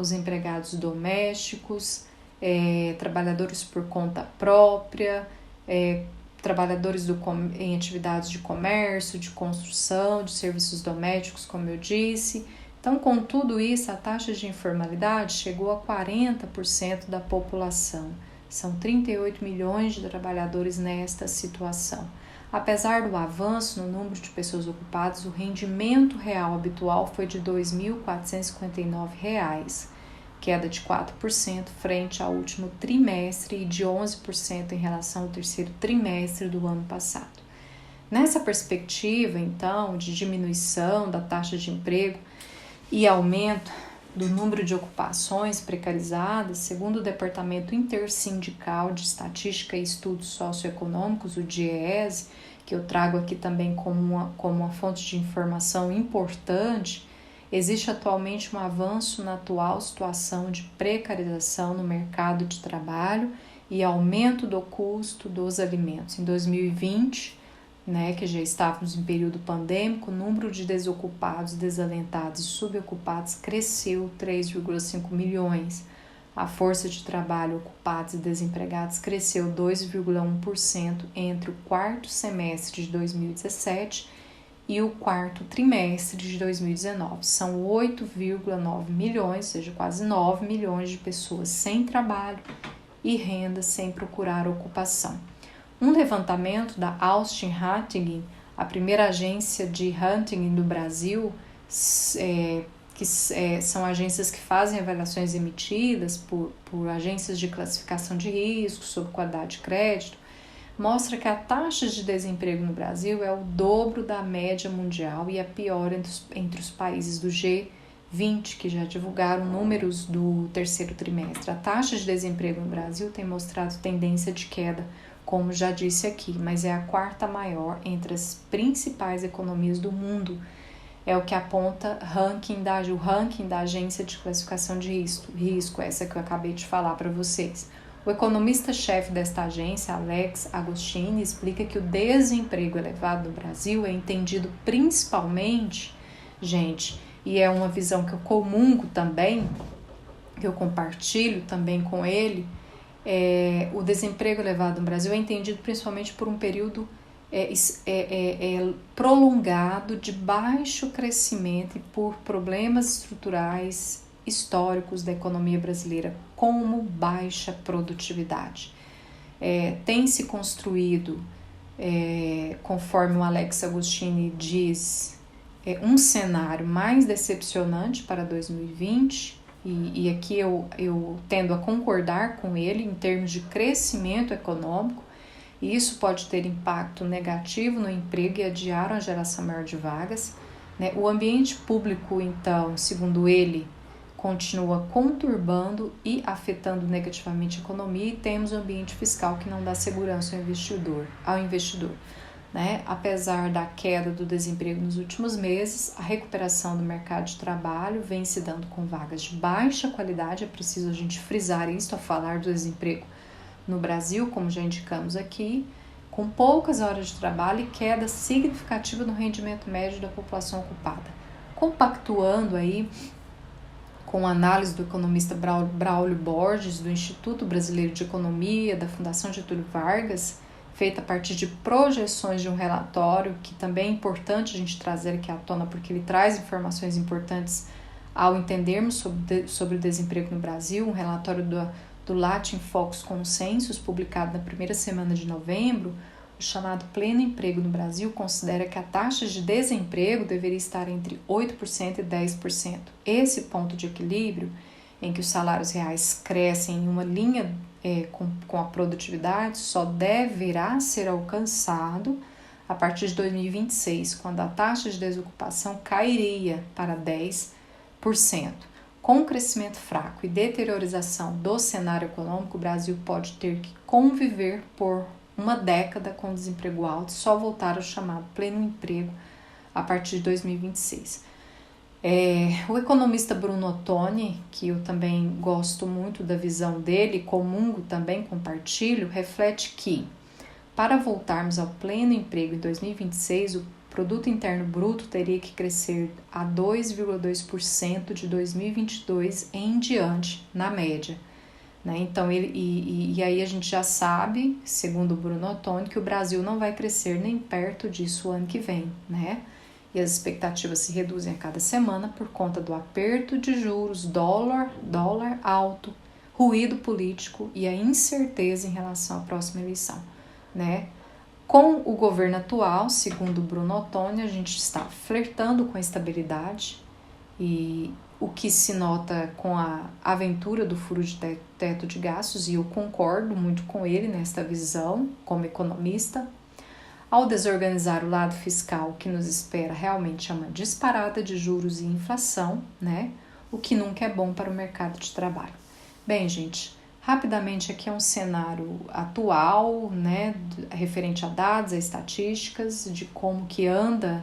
os empregados domésticos, trabalhadores por conta própria, trabalhadores em atividades de comércio, de construção, de serviços domésticos, como eu disse. Então, com tudo isso, a taxa de informalidade chegou a 40% da população. São 38 milhões de trabalhadores nesta situação. Apesar do avanço no número de pessoas ocupadas, o rendimento real habitual foi de R$ 2.459, queda de 4% frente ao último trimestre e de 11% em relação ao terceiro trimestre do ano passado. Nessa perspectiva, então, de diminuição da taxa de emprego e aumento do número de ocupações precarizadas, segundo o Departamento Intersindical de Estatística e Estudos Socioeconômicos, o DIEESE, que eu trago aqui também como uma fonte de informação importante, existe atualmente um avanço na atual situação de precarização no mercado de trabalho e aumento do custo dos alimentos. Em 2020, que já estávamos em período pandêmico, o número de desocupados, desalentados e subocupados cresceu 3,5 milhões. A força de trabalho ocupados e desempregados cresceu 2,1% entre o quarto semestre de 2017 e o quarto trimestre de 2019. São 8,9 milhões, ou seja, quase 9 milhões de pessoas sem trabalho e renda sem procurar ocupação. Um levantamento da Austin Hunting, a primeira agência de hunting do Brasil, são agências que fazem avaliações emitidas por agências de classificação de risco sobre qualidade de crédito, mostra que a taxa de desemprego no Brasil é o dobro da média mundial e a pior entre os países do G20, que já divulgaram números do terceiro trimestre. A taxa de desemprego no Brasil tem mostrado tendência de queda, como já disse aqui, mas é a quarta maior entre as principais economias do mundo. É o que aponta o ranking da Agência de Classificação de Risco, essa que eu acabei de falar para vocês. O economista-chefe desta agência, Alex Agostini, explica que o desemprego elevado no Brasil é entendido principalmente, gente, e é uma visão que eu comungo também, que eu compartilho também com ele, o desemprego elevado no Brasil é entendido principalmente por um período prolongado de baixo crescimento e por problemas estruturais históricos da economia brasileira, como baixa produtividade. Tem se construído, conforme o Alex Agostini diz, um cenário mais decepcionante para 2020, e aqui eu tendo a concordar com ele em termos de crescimento econômico, e isso pode ter impacto negativo no emprego e adiar a geração maior de vagas. O ambiente público, então, segundo ele, continua conturbando e afetando negativamente a economia, e temos um ambiente fiscal que não dá segurança ao investidor. Apesar da queda do desemprego nos últimos meses, a recuperação do mercado de trabalho vem se dando com vagas de baixa qualidade. É preciso a gente frisar isso ao falar do desemprego no Brasil, como já indicamos aqui, com poucas horas de trabalho e queda significativa no rendimento médio da população ocupada. Compactuando aí com a análise do economista Braulio Borges, do Instituto Brasileiro de Economia, da Fundação Getúlio Vargas, feita a partir de projeções de um relatório, que também é importante a gente trazer aqui à tona, porque ele traz informações importantes ao entendermos sobre o desemprego no Brasil, um relatório do Latin Focus Consensus, publicado na primeira semana de novembro. O chamado pleno emprego no Brasil considera que a taxa de desemprego deveria estar entre 8% e 10%. Esse ponto de equilíbrio, em que os salários reais crescem em uma linha com a produtividade, só deverá ser alcançado a partir de 2026, quando a taxa de desocupação cairia para 10%. Com crescimento fraco e deteriorização do cenário econômico, o Brasil pode ter que conviver por uma década com desemprego alto, só voltar ao chamado pleno emprego a partir de 2026. O economista Bruno Ottoni, que eu também gosto muito da visão dele, comungo também, compartilho, reflete que, para voltarmos ao pleno emprego em 2026, o Produto Interno Bruto teria que crescer a 2,2% de 2022 em diante, na média. Então, e aí a gente já sabe, segundo o Bruno Ottoni, que o Brasil não vai crescer nem perto disso o ano que vem, E as expectativas se reduzem a cada semana por conta do aperto de juros, dólar alto, ruído político e a incerteza em relação à próxima eleição, Com o governo atual, segundo Bruno Ottoni, a gente está flertando com a estabilidade, e o que se nota com a aventura do furo de teto de gastos, e eu concordo muito com ele nesta visão, como economista. Ao desorganizar o lado fiscal, o que nos espera realmente é uma disparada de juros e inflação, O que nunca é bom para o mercado de trabalho. Bem, gente, rapidamente aqui é um cenário atual, referente a dados, a estatísticas, de como que anda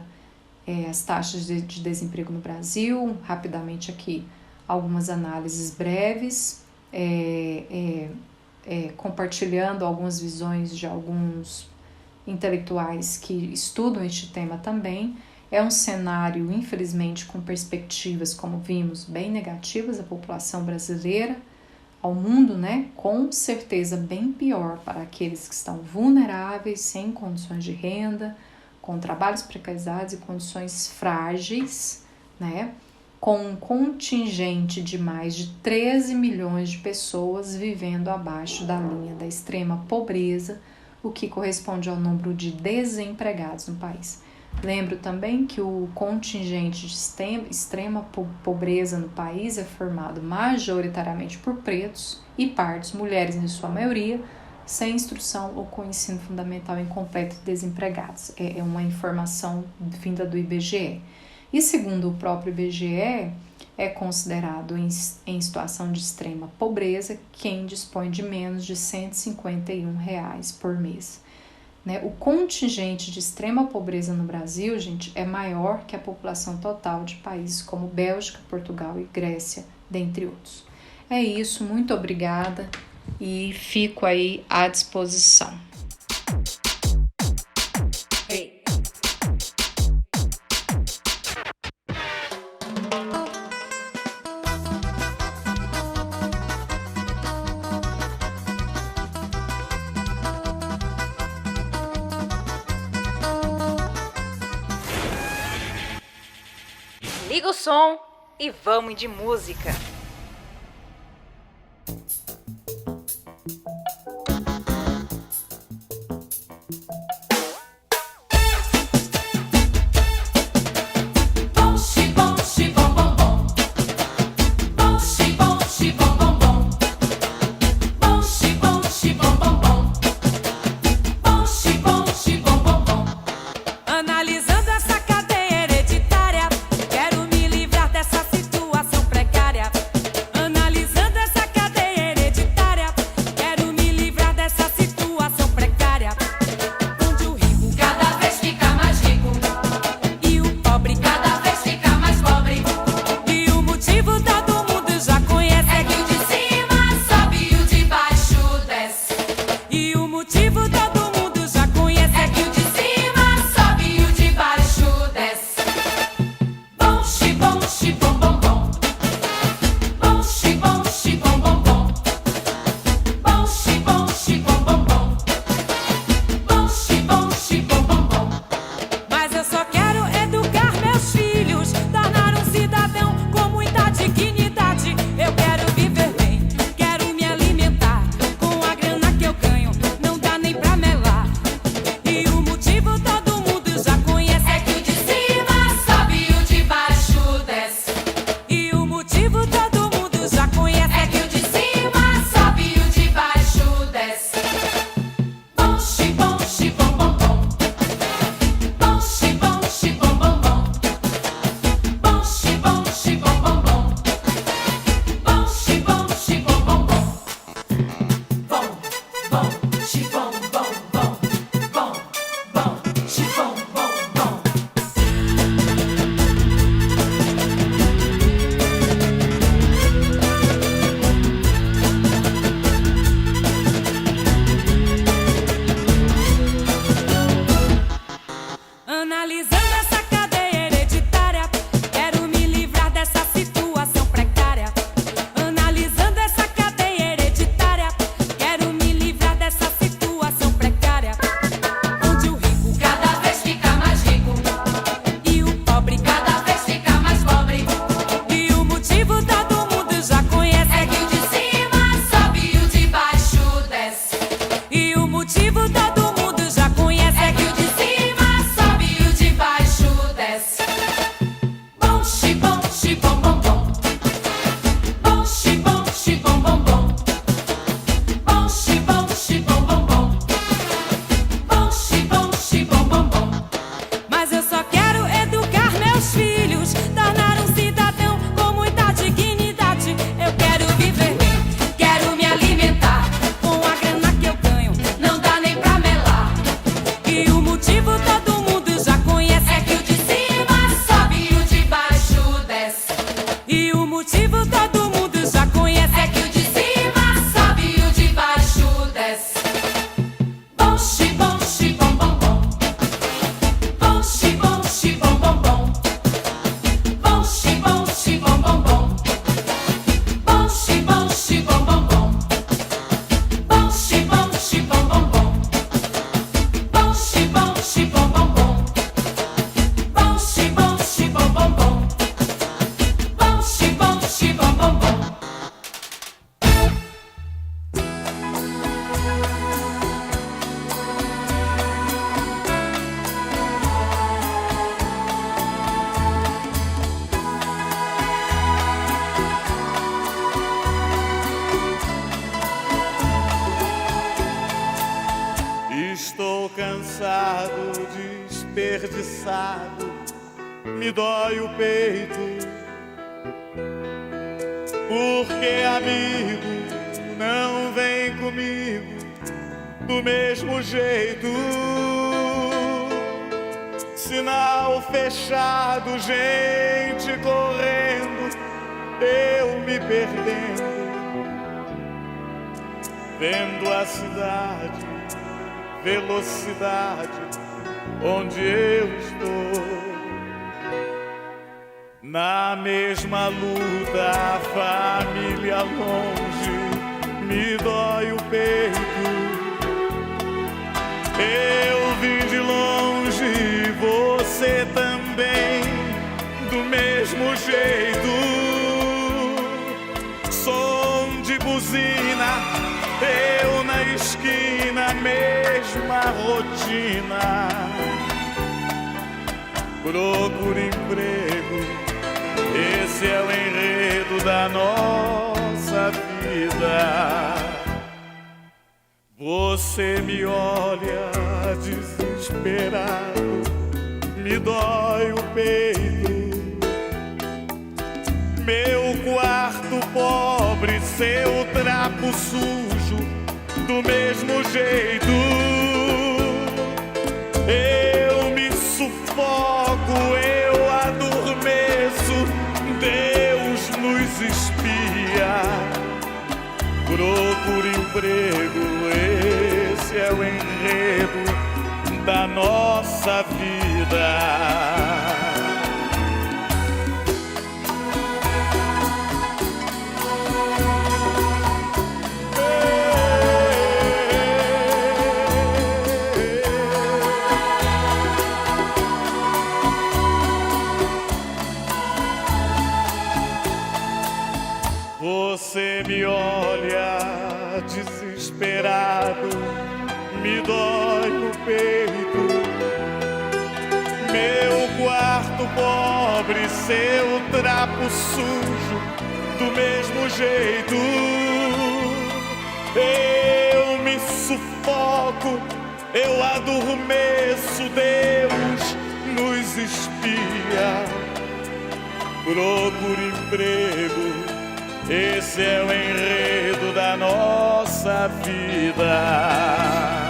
as taxas de desemprego no Brasil. Rapidamente aqui algumas análises breves, compartilhando algumas visões de alguns intelectuais que estudam este tema também. É um cenário, infelizmente, com perspectivas, como vimos, bem negativas à população brasileira, ao mundo, com certeza bem pior para aqueles que estão vulneráveis, sem condições de renda, com trabalhos precarizados e condições frágeis, né? Com um contingente de mais de 13 milhões de pessoas vivendo abaixo da linha da extrema pobreza, o que corresponde ao número de desempregados no país. Lembro também que o contingente de extrema pobreza no país é formado majoritariamente por pretos e pardos, mulheres em sua maioria, sem instrução ou com ensino fundamental incompleto e desempregados. É uma informação vinda do IBGE. E segundo o próprio IBGE, é considerado em situação de extrema pobreza quem dispõe de menos de R$ 151 por mês. Né? O contingente de extrema pobreza no Brasil, gente, é maior que a população total de países como Bélgica, Portugal e Grécia, dentre outros. É isso, muito obrigada e fico aí à disposição. Liga o som e vamos de música. Analisando essa cadeia hereditária, quero me livrar dessa situação precária. Analisando essa cadeia hereditária, quero me livrar dessa situação precária. Onde o rico cada vez fica mais rico e o pobre cada vez fica mais pobre. E o motivo todo mundo já conhece, é que o de cima sobe e o de baixo desce. E o motivo todo mundo já conhece, é que o de cima sobe e o de baixo desce. Bom, xibom, xibom, bom, bom. Bom, xibom, xibom, bom, bom. Bom, xibom, xibom, bom, bom. Bom, xibom, xibom, bom, bom. Mas eu só quero educar meus filhos, tornar um cidadão com muita dignidade. Eu quero viver bem, quero me alimentar com a grana que eu ganho, não dá nem pra melar. E o motivo todo mundo já conhece, é que o de cima sobe e o de baixo desce. E o motivo todo mundo já conhece, é que o de cima sobe e o de baixo desce. Bom, xibom, xibom, bom, bom. Bom, xibom, xibom, bom, bom. Bom, xibom, xibom, bom, bom. Bom, xibom, xibom, bom, bom. Bom, bom, xibom, bom, bom. Bom, bom, xibom, bom, bom. Estou cansado, desperdiçado, me dói o peito. Porque amigo não vem comigo do mesmo jeito. Sinal fechado, gente correndo, eu me perdendo, vendo a cidade, velocidade, onde eu estou. Na mesma luta, a família longe, me dói o peito. Eu vim de longe, você também, do mesmo jeito. Som de buzina, eu na esquina, mesma rotina. Procuro emprego, esse é o enredo da nossa vida. Você me olha desesperado, me dói o peito. Meu quarto pobre, seu trapo sujo, do mesmo jeito. Eu me sufoco, eu adormeço, Deus nos espia. Procuro emprego, esse é o enredo da nossa vida. Você me olha desesperado, me dói no peito. Meu quarto pobre, seu trapo sujo, do mesmo jeito. Eu me sufoco, eu adormeço, Deus nos espia. Procuro emprego, esse é o enredo da nossa vida.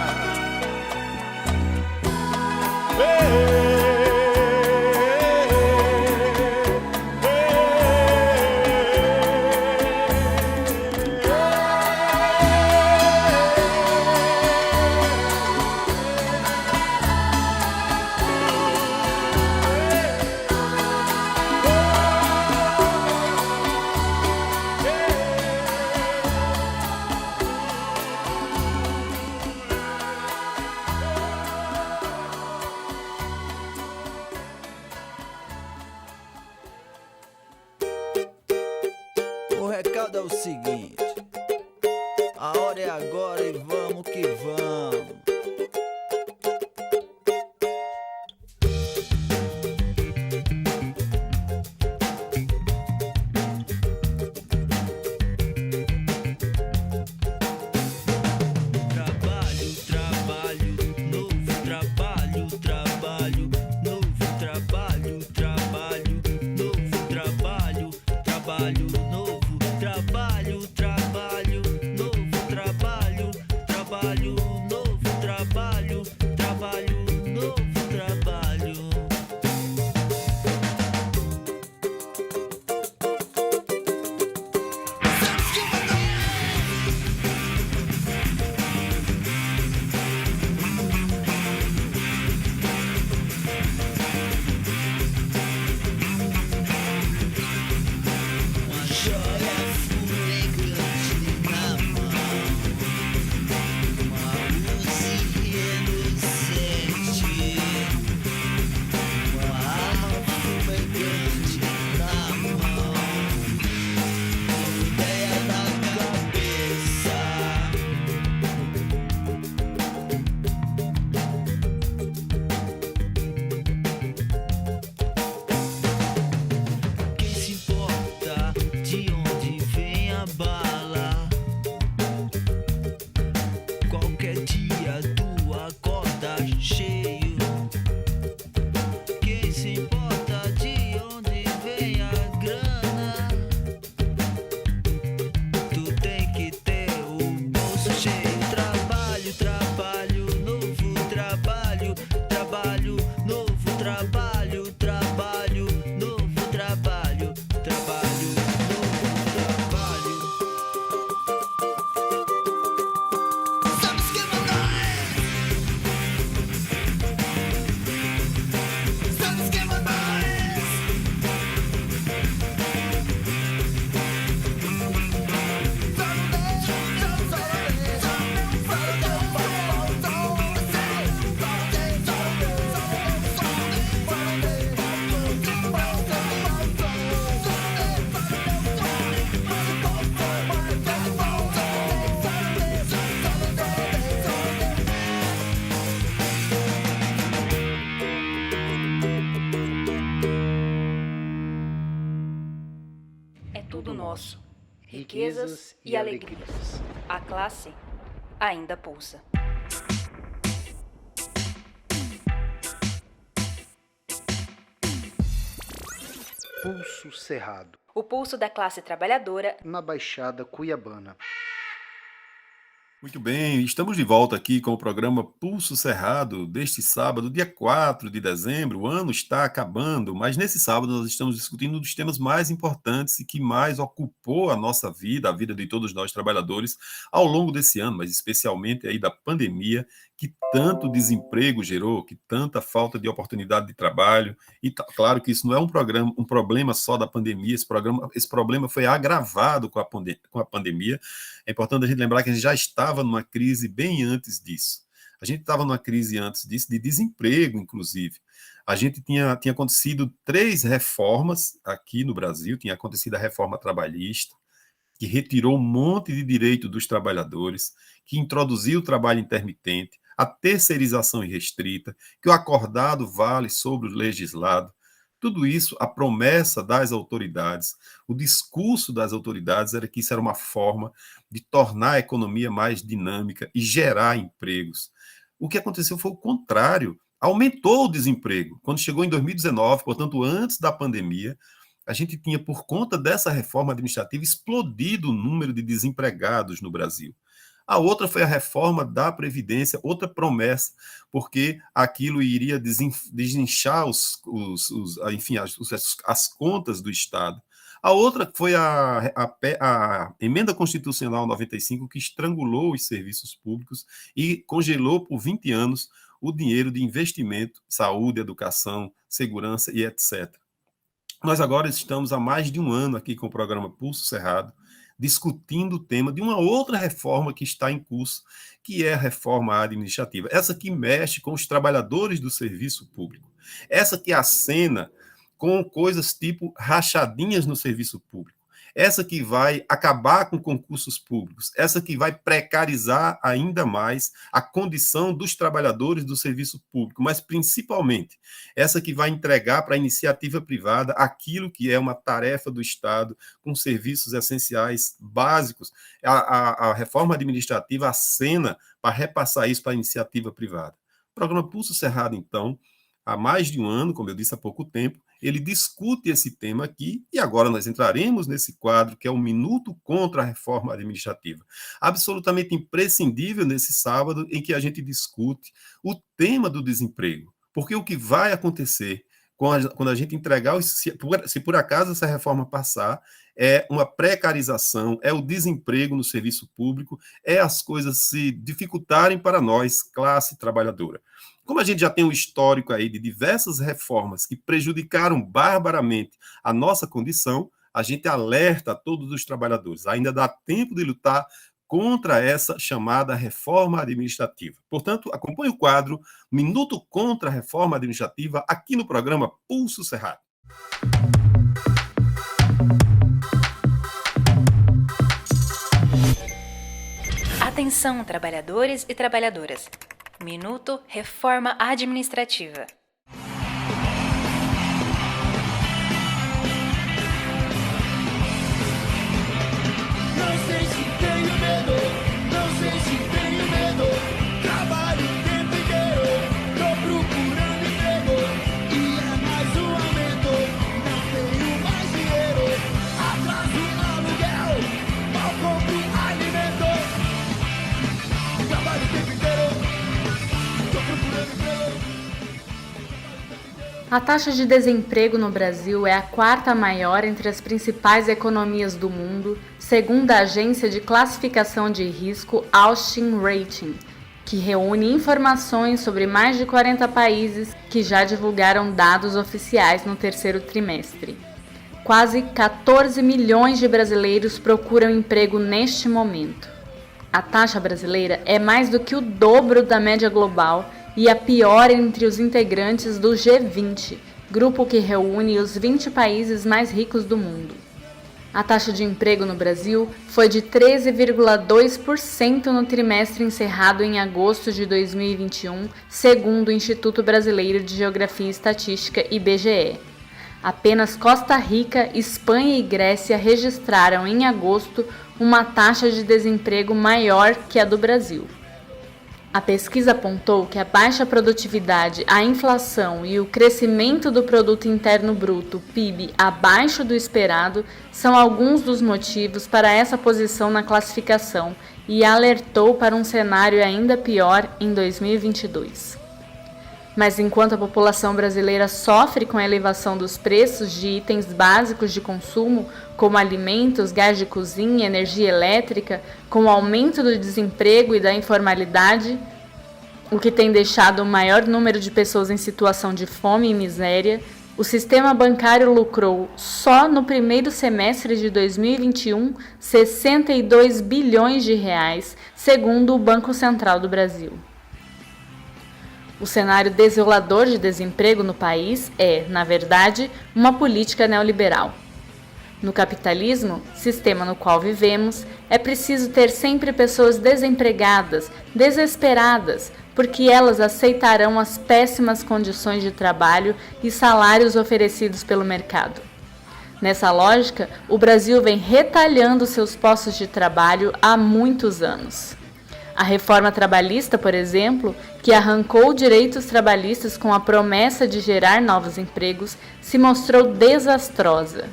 O recado é o seguinte: a hora é agora e vamos que vamos. Trabalho, trabalho, novo trabalho, trabalho, novo trabalho, trabalho, novo trabalho, trabalho novo, trabalho, cheio. Quem se importa de onde vem a grana? Tu tem que ter o bolso cheio. Trabalho, trabalho, novo trabalho. Trabalho, novo trabalho. Trabalho, novo trabalho. Trabalho, novo trabalho. É tudo nosso. Riquezas e alegrias. A classe ainda pulsa. Pulso Cerrado. O pulso da classe trabalhadora na Baixada Cuiabana. Muito bem, estamos de volta aqui com o programa Pulso Cerrado deste sábado, dia 4 de dezembro. O ano está acabando, mas nesse sábado nós estamos discutindo um dos temas mais importantes e que mais ocupou a nossa vida, a vida de todos nós trabalhadores ao longo desse ano, mas especialmente aí da pandemia, que tanto desemprego gerou, que tanta falta de oportunidade de trabalho. E claro que isso não é um problema só da pandemia, esse problema foi agravado com a pandemia. É importante a gente lembrar que a gente já estava numa crise bem antes disso. A gente estava numa crise antes disso, de desemprego, inclusive. A gente tinha acontecido 3 reformas aqui no Brasil, tinha acontecido a reforma trabalhista, que retirou um monte de direito dos trabalhadores, que introduziu o trabalho intermitente, a terceirização irrestrita, que o acordado vale sobre o legislado. Tudo isso, a promessa das autoridades, o discurso das autoridades era que isso era uma forma de tornar a economia mais dinâmica e gerar empregos. O que aconteceu foi o contrário, aumentou o desemprego. Quando chegou em 2019, portanto, antes da pandemia, a gente tinha, por conta dessa reforma administrativa, explodido o número de desempregados no Brasil. A outra foi a reforma da Previdência, outra promessa, porque aquilo iria desinchar as contas do Estado. A outra foi a Emenda Constitucional 95, que estrangulou os serviços públicos e congelou por 20 anos o dinheiro de investimento, saúde, educação, segurança e etc. Nós agora estamos há mais de um ano aqui com o programa Pulso Cerrado, discutindo o tema de uma outra reforma que está em curso, que é a reforma administrativa. Essa que mexe com os trabalhadores do serviço público. Essa que acena com coisas tipo rachadinhas no serviço público. Essa que vai acabar com concursos públicos. Essa que vai precarizar ainda mais a condição dos trabalhadores do serviço público, mas principalmente essa que vai entregar para a iniciativa privada aquilo que é uma tarefa do Estado com serviços essenciais básicos. A reforma administrativa acena para repassar isso para a iniciativa privada. O programa Pulso Cerrado, então, há mais de um ano, como eu disse há pouco tempo, ele discute esse tema aqui, e agora nós entraremos nesse quadro, que é o Minuto contra a Reforma Administrativa. Absolutamente imprescindível nesse sábado, em que a gente discute o tema do desemprego. Porque o que vai acontecer quando a gente entregar, se por acaso essa reforma passar, é uma precarização, é o desemprego no serviço público, é as coisas se dificultarem para nós, classe trabalhadora. Como a gente já tem um histórico aí de diversas reformas que prejudicaram barbaramente a nossa condição, a gente alerta a todos os trabalhadores. Ainda dá tempo de lutar contra essa chamada reforma administrativa. Portanto, acompanhe o quadro Minuto contra a Reforma Administrativa aqui no programa Pulso Cerrado. Atenção, trabalhadores e trabalhadoras. Minuto Reforma Administrativa. Não sei se tenho medo, não sei se tenho medo. Trabalho o tempo inteiro, A taxa de desemprego no Brasil é a quarta maior entre as principais economias do mundo, segundo a agência de classificação de risco Austin Rating, que reúne informações sobre mais de 40 países que já divulgaram dados oficiais no terceiro trimestre. Quase 14 milhões de brasileiros procuram emprego neste momento. A taxa brasileira é mais do que o dobro da média global e a pior entre os integrantes do G20, grupo que reúne os 20 países mais ricos do mundo. A taxa de emprego no Brasil foi de 13,2% no trimestre encerrado em agosto de 2021, segundo o Instituto Brasileiro de Geografia e Estatística, IBGE. Apenas Costa Rica, Espanha e Grécia registraram em agosto uma taxa de desemprego maior que a do Brasil. A pesquisa apontou que a baixa produtividade, a inflação e o crescimento do Produto Interno Bruto, PIB, abaixo do esperado, são alguns dos motivos para essa posição na classificação e alertou para um cenário ainda pior em 2022. Mas enquanto a população brasileira sofre com a elevação dos preços de itens básicos de consumo, como alimentos, gás de cozinha, energia elétrica, com o aumento do desemprego e da informalidade, o que tem deixado o maior número de pessoas em situação de fome e miséria, o sistema bancário lucrou, só no primeiro semestre de 2021, 62 bilhões de reais, segundo o Banco Central do Brasil. O cenário desolador de desemprego no país é, na verdade, uma política neoliberal. No capitalismo, sistema no qual vivemos, é preciso ter sempre pessoas desempregadas, desesperadas, porque elas aceitarão as péssimas condições de trabalho e salários oferecidos pelo mercado. Nessa lógica, o Brasil vem retalhando seus postos de trabalho há muitos anos. A reforma trabalhista, por exemplo, que arrancou direitos trabalhistas com a promessa de gerar novos empregos, se mostrou desastrosa.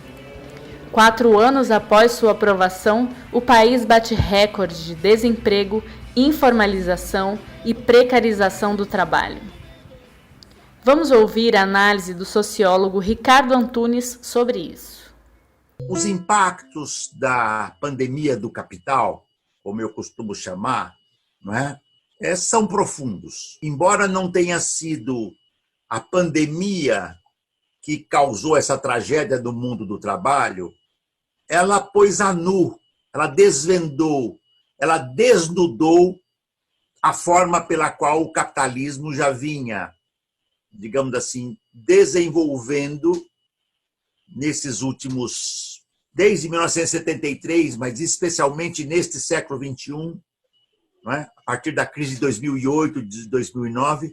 4 anos após sua aprovação, o país bate recorde de desemprego, informalização e precarização do trabalho. Vamos ouvir a análise do sociólogo Ricardo Antunes sobre isso. Os impactos da pandemia do capital, como eu costumo chamar, não é? São profundos. Embora não tenha sido a pandemia que causou essa tragédia do mundo do trabalho, ela pôs a nu, ela desvendou, ela desnudou a forma pela qual o capitalismo já vinha, digamos assim, desenvolvendo nesses últimos, desde 1973, mas especialmente neste século XXI, a partir da crise de 2008, de 2009,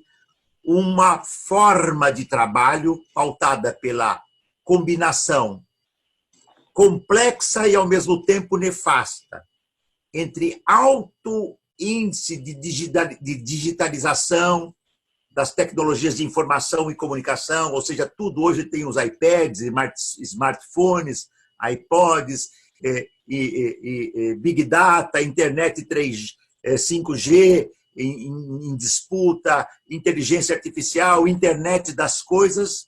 uma forma de trabalho pautada pela combinação complexa e, ao mesmo tempo, nefasta entre alto índice de digitalização das tecnologias de informação e comunicação, ou seja, tudo hoje tem os iPads, smartphones, iPods, Big Data, internet 5G em disputa, inteligência artificial, internet das coisas.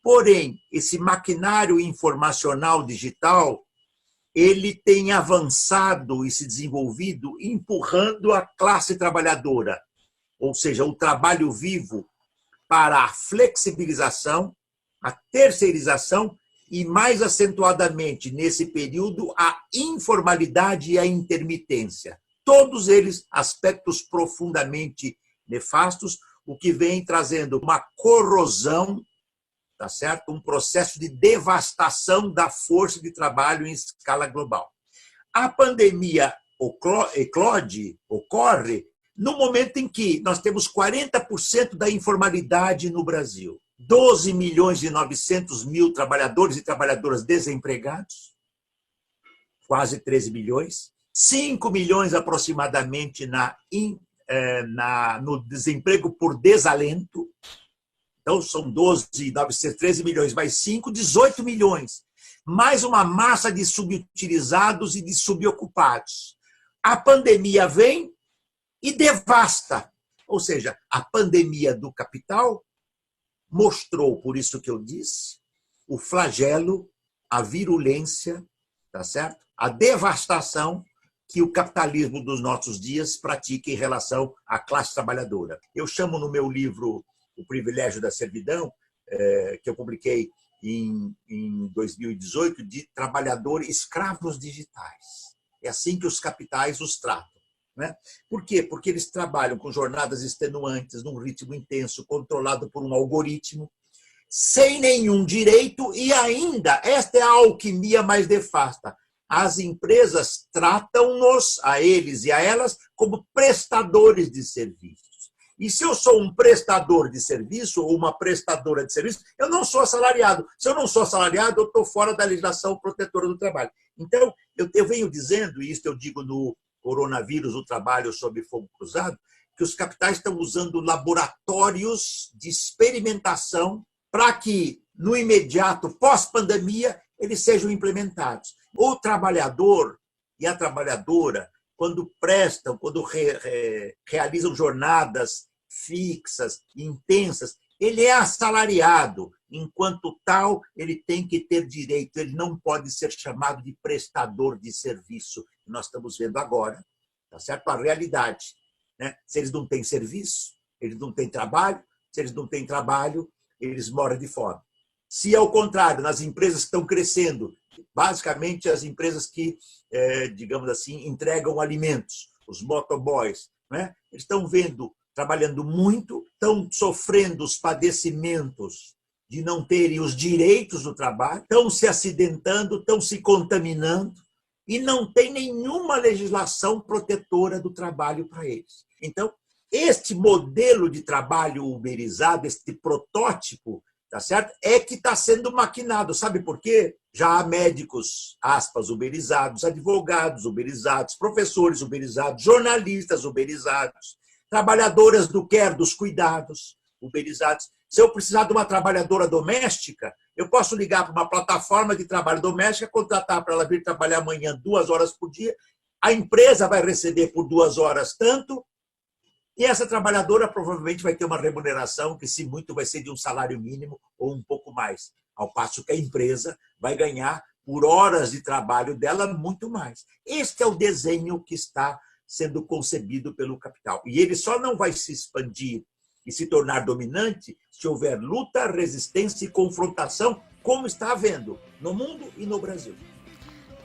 Porém, esse maquinário informacional digital, ele tem avançado e se desenvolvido empurrando a classe trabalhadora, ou seja, o trabalho vivo, para a flexibilização, a terceirização e, mais acentuadamente nesse período, a informalidade e a intermitência. Todos eles aspectos profundamente nefastos, o que vem trazendo uma corrosão, tá certo? Um processo de devastação da força de trabalho em escala global. A pandemia ocorre no momento em que nós temos 40% da informalidade no Brasil, 12.900.000 trabalhadores e trabalhadoras desempregados, quase 13 milhões, 5 milhões aproximadamente no desemprego por desalento. Então, são 13 milhões, mais 5, 18 milhões. Mais uma massa de subutilizados e de subocupados. A pandemia vem e devasta. Ou seja, a pandemia do capital mostrou, por isso que eu disse, o flagelo, a virulência, tá certo? A devastação que o capitalismo dos nossos dias pratica em relação à classe trabalhadora. Eu chamo no meu livro O Privilégio da Servidão, que eu publiquei em 2018, de trabalhadores escravos digitais. É assim que os capitais os tratam. Né? Por quê? Porque eles trabalham com jornadas extenuantes, num ritmo intenso, controlado por um algoritmo, sem nenhum direito, e ainda, esta é a alquimia mais nefasta, as empresas tratam-nos, a eles e a elas, como prestadores de serviços. E se eu sou um prestador de serviço ou uma prestadora de serviço, eu não sou assalariado. Se eu não sou assalariado, eu estou fora da legislação protetora do trabalho. Então, eu venho dizendo, e isso eu digo no coronavírus, o trabalho sob fogo cruzado, que os capitais estão usando laboratórios de experimentação para que, no imediato, pós-pandemia, eles sejam implementados. O trabalhador e a trabalhadora, quando prestam, quando realizam jornadas fixas, intensas, ele é assalariado. Enquanto tal, ele tem que ter direito, ele não pode ser chamado de prestador de serviço. Nós estamos vendo agora, tá certo? A realidade. Né? Se eles não têm serviço, eles não têm trabalho, se eles não têm trabalho, eles morrem de fome. Se, ao contrário, nas empresas que estão crescendo, basicamente as empresas que, digamos assim, entregam alimentos, os motoboys, né? Eles estão trabalhando muito, estão sofrendo os padecimentos de não terem os direitos do trabalho, estão se acidentando, estão se contaminando e não tem nenhuma legislação protetora do trabalho para eles. Então, este modelo de trabalho uberizado, este protótipo, tá certo? É que está sendo maquinado. Sabe por quê? Já há médicos, aspas, uberizados, advogados uberizados, professores uberizados, jornalistas uberizados, trabalhadoras do care, dos cuidados uberizados. Se eu precisar de uma trabalhadora doméstica, eu posso ligar para uma plataforma de trabalho doméstico, contratar para ela vir trabalhar amanhã 2 horas por dia, a empresa vai receber por 2 horas tanto, e essa trabalhadora provavelmente vai ter uma remuneração que, se muito, vai ser de um salário mínimo ou um pouco mais, ao passo que a empresa vai ganhar, por horas de trabalho dela, muito mais. Este é o desenho que está sendo concebido pelo capital. E ele só não vai se expandir e se tornar dominante se houver luta, resistência e confrontação, como está havendo no mundo e no Brasil.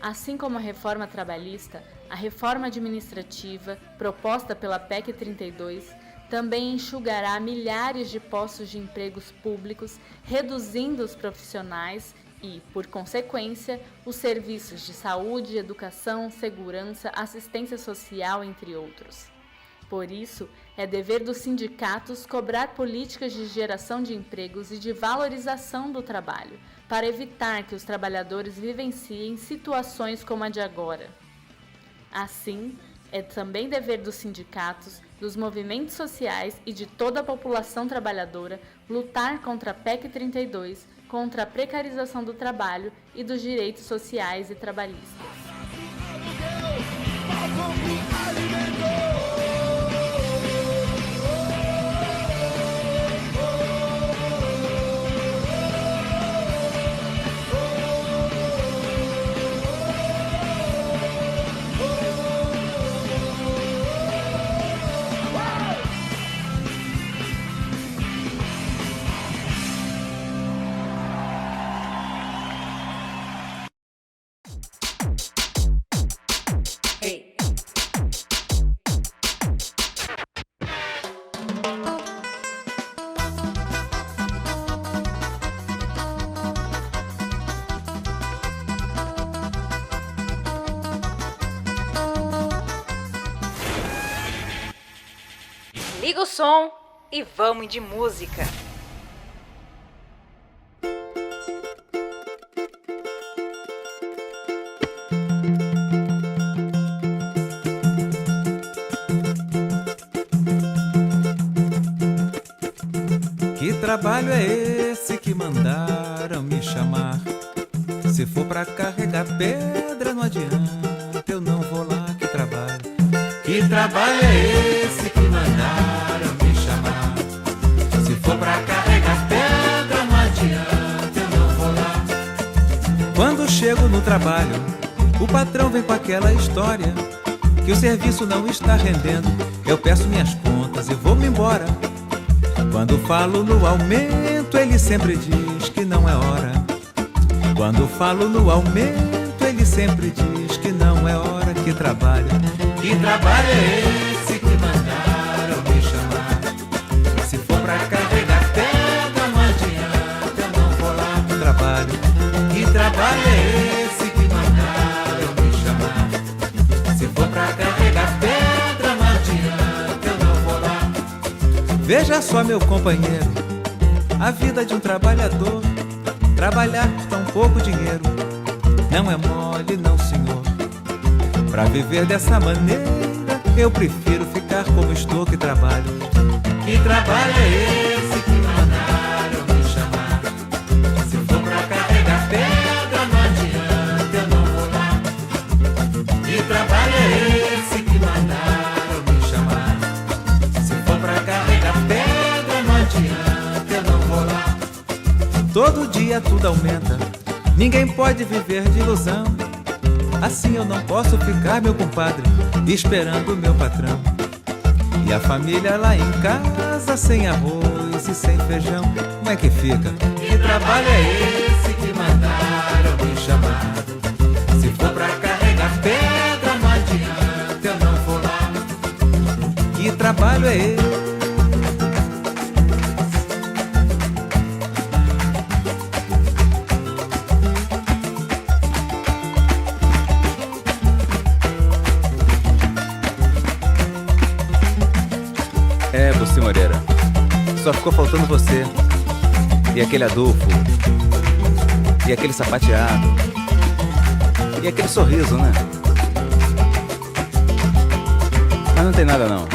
Assim como a reforma trabalhista, a reforma administrativa, proposta pela PEC 32, também enxugará milhares de postos de empregos públicos, reduzindo os profissionais e, por consequência, os serviços de saúde, educação, segurança, assistência social, entre outros. Por isso, é dever dos sindicatos cobrar políticas de geração de empregos e de valorização do trabalho, para evitar que os trabalhadores vivenciem situações como a de agora. Assim, é também dever dos sindicatos, dos movimentos sociais e de toda a população trabalhadora lutar contra a PEC 32, contra a precarização do trabalho e dos direitos sociais e trabalhistas. Liga o som e vamos de música. Que trabalho é esse que mandaram me chamar? Se for pra carregar pedra não adianta, eu não vou lá, que trabalho. Que trabalho é esse que mandaram me chamar? Se for pra carregar pedra chego no trabalho, o patrão vem com aquela história que o serviço não está rendendo. Eu peço minhas contas e vou-me embora. Quando falo no aumento, ele sempre diz que não é hora. Quando falo no aumento, ele sempre diz que não é hora. Que trabalho é esse que mandaram me chamar? Se for pra carregar pedra, não adianta, eu não vou lá. Que trabalho é esse que mandaram me chamar? Se for pra carregar pedra, não adianta, eu não vou lá. Veja só, meu companheiro, a vida de um trabalhador. Trabalhar por tão pouco dinheiro não é mole, não, senhor. Pra viver dessa maneira, eu prefiro ficar como estou. Que trabalho é esse que mandaram me chamar? Se for pra carregar pedra, não adianta, eu não vou lá. Que trabalho é esse que mandaram me chamar? Se for pra carregar pedra, não adianta, eu não vou lá. Todo dia tudo aumenta, ninguém pode viver de ilusão. Assim eu não posso ficar, meu compadre, esperando o meu patrão. E a família lá em casa, sem arroz e sem feijão, como é que fica? Que trabalho é esse que mandaram me chamar? Se for pra carregar pedra, não adianta, eu não vou lá. Que trabalho é esse? Você, Moreira, só ficou faltando você. E aquele Adolfo. E aquele sapateado. E aquele sorriso, né? Mas não tem nada, não.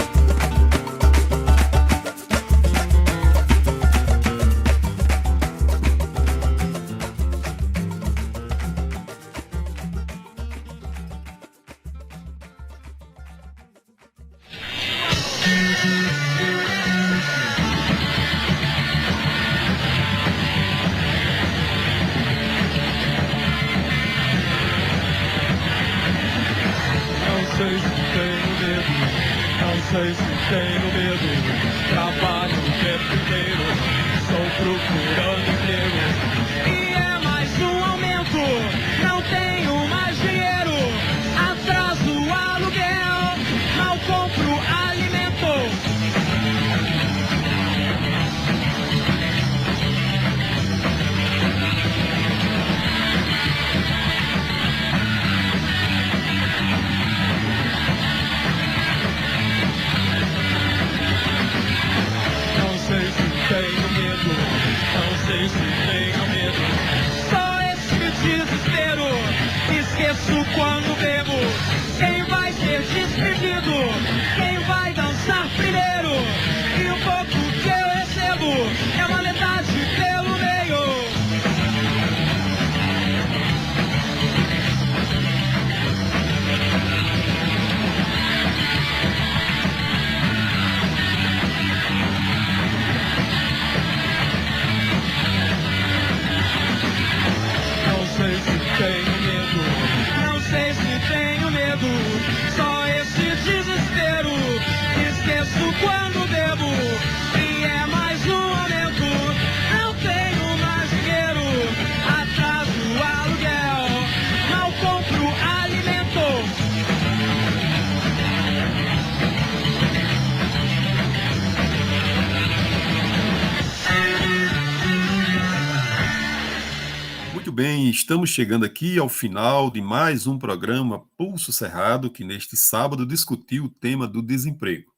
Bem, estamos chegando aqui ao final de mais um programa Pulso Cerrado, que neste sábado discutiu o tema do desemprego.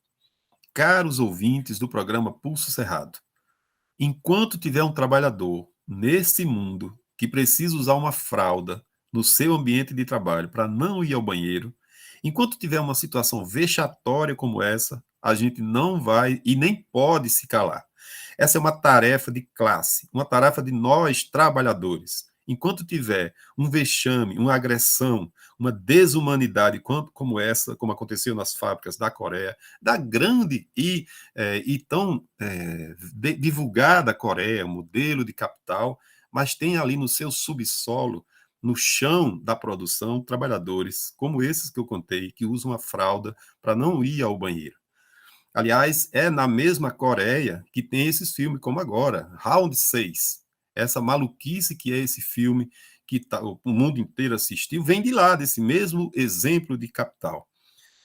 Caros ouvintes do programa Pulso Cerrado, enquanto tiver um trabalhador nesse mundo que precisa usar uma fralda no seu ambiente de trabalho para não ir ao banheiro, enquanto tiver uma situação vexatória como essa, a gente não vai e nem pode se calar. Essa é uma tarefa de classe, uma tarefa de nós trabalhadores. Enquanto tiver um vexame, uma agressão, uma desumanidade como essa, como aconteceu nas fábricas da Coreia, da grande e tão divulgada Coreia, modelo de capital, mas tem ali no seu subsolo, no chão da produção trabalhadores como esses que eu contei, que usam a fralda para não ir ao banheiro. Aliás, é na mesma Coreia que tem esses filmes como agora, Round 6. Essa maluquice que é esse filme que o mundo inteiro assistiu, vem de lá, desse mesmo exemplo de capital.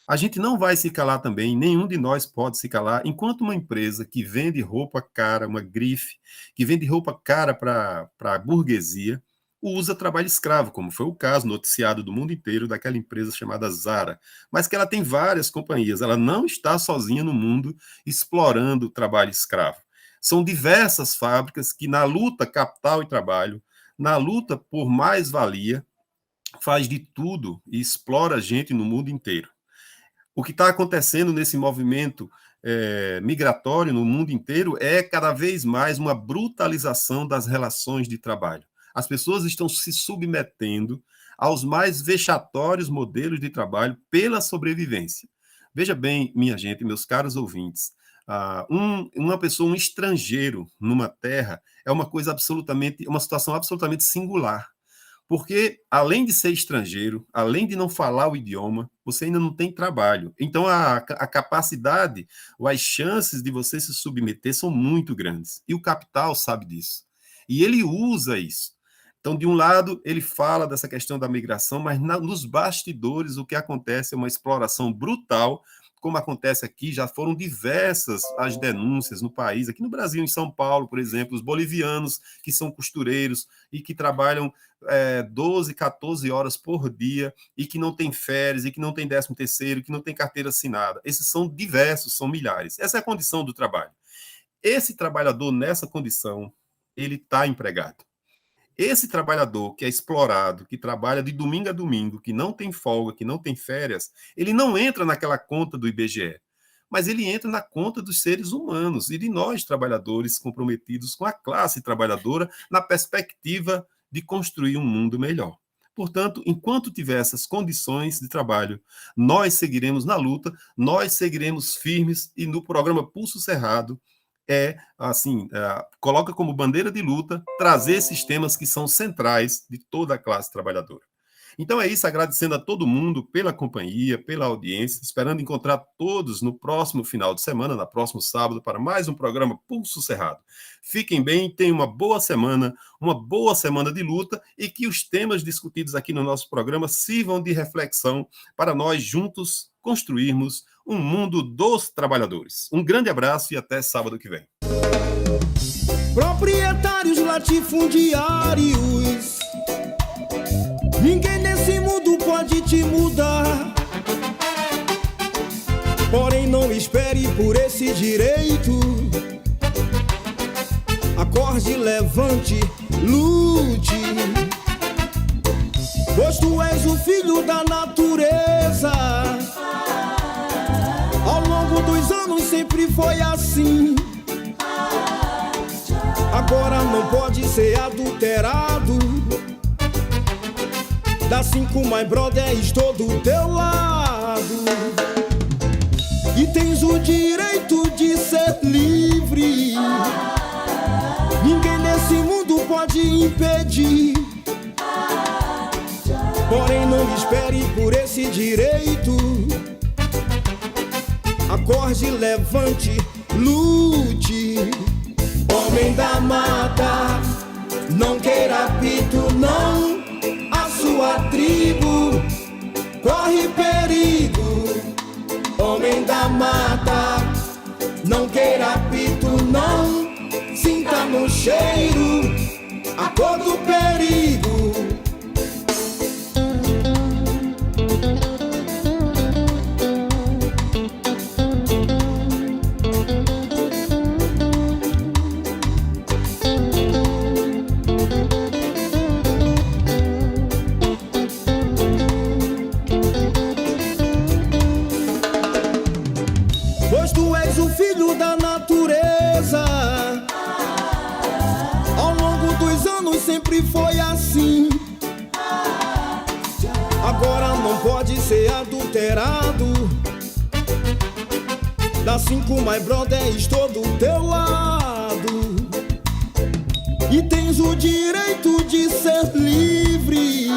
A gente não vai se calar também, nenhum de nós pode se calar, enquanto uma empresa que vende roupa cara, uma grife, que vende roupa cara para a burguesia, usa trabalho escravo, como foi o caso noticiado do mundo inteiro daquela empresa chamada Zara, mas que ela tem várias companhias, ela não está sozinha no mundo explorando o trabalho escravo. São diversas fábricas que na luta capital e trabalho, na luta por mais-valia, faz de tudo e explora a gente no mundo inteiro. O que está acontecendo nesse movimento migratório no mundo inteiro é cada vez mais uma brutalização das relações de trabalho. As pessoas estão se submetendo aos mais vexatórios modelos de trabalho pela sobrevivência. Veja bem, minha gente, meus caros ouvintes, uma pessoa, um estrangeiro numa terra é uma situação absolutamente singular. Porque, além de ser estrangeiro, além de não falar o idioma, você ainda não tem trabalho. Então, a capacidade, ou as chances de você se submeter são muito grandes. E o capital sabe disso. E ele usa isso. Então, de um lado, ele fala dessa questão da migração, mas nos bastidores o que acontece é uma exploração brutal, como acontece aqui, já foram diversas as denúncias no país, aqui no Brasil, em São Paulo, por exemplo, os bolivianos que são costureiros e que trabalham 12, 14 horas por dia e que não tem férias, e que não tem 13º, que não tem carteira assinada. Esses são diversos, são milhares. Essa é a condição do trabalho. Esse trabalhador, nessa condição, ele está empregado. Esse trabalhador que é explorado, que trabalha de domingo a domingo, que não tem folga, que não tem férias, ele não entra naquela conta do IBGE, mas ele entra na conta dos seres humanos e de nós, trabalhadores comprometidos com a classe trabalhadora, na perspectiva de construir um mundo melhor. Portanto, enquanto tiver essas condições de trabalho, nós seguiremos na luta, nós seguiremos firmes e no programa Pulso Cerrado, coloca como bandeira de luta trazer esses temas que são centrais de toda a classe trabalhadora. Então é isso, agradecendo a todo mundo pela companhia, pela audiência, esperando encontrar todos no próximo final de semana, no próximo sábado, para mais um programa Pulso Cerrado. Fiquem bem, tenham uma boa semana de luta e que os temas discutidos aqui no nosso programa sirvam de reflexão para nós juntos construirmos um mundo dos trabalhadores. Um grande abraço e até sábado que vem. Proprietários latifundiários, ninguém nesse mundo pode te mudar. Porém, não espere por esse direito. Acorde, levante, lute, pois tu és o filho da natureza. Ao longo dos anos sempre foi assim. Agora não pode ser adulterado. Da 5 My Brother, estou do teu lado. E tens o direito de ser livre. Ninguém nesse mundo pode impedir. Porém não espere por esse direito. Acorde, levante, lute. Homem da mata, não queira pito, não. A sua tribo corre perigo. Homem da mata, não queira pito, não. Sinta no cheiro a cor do perigo. Sempre foi assim. Agora não pode ser adulterado. Da 5 My Brother, estou do teu lado. E tens o direito de ser livre.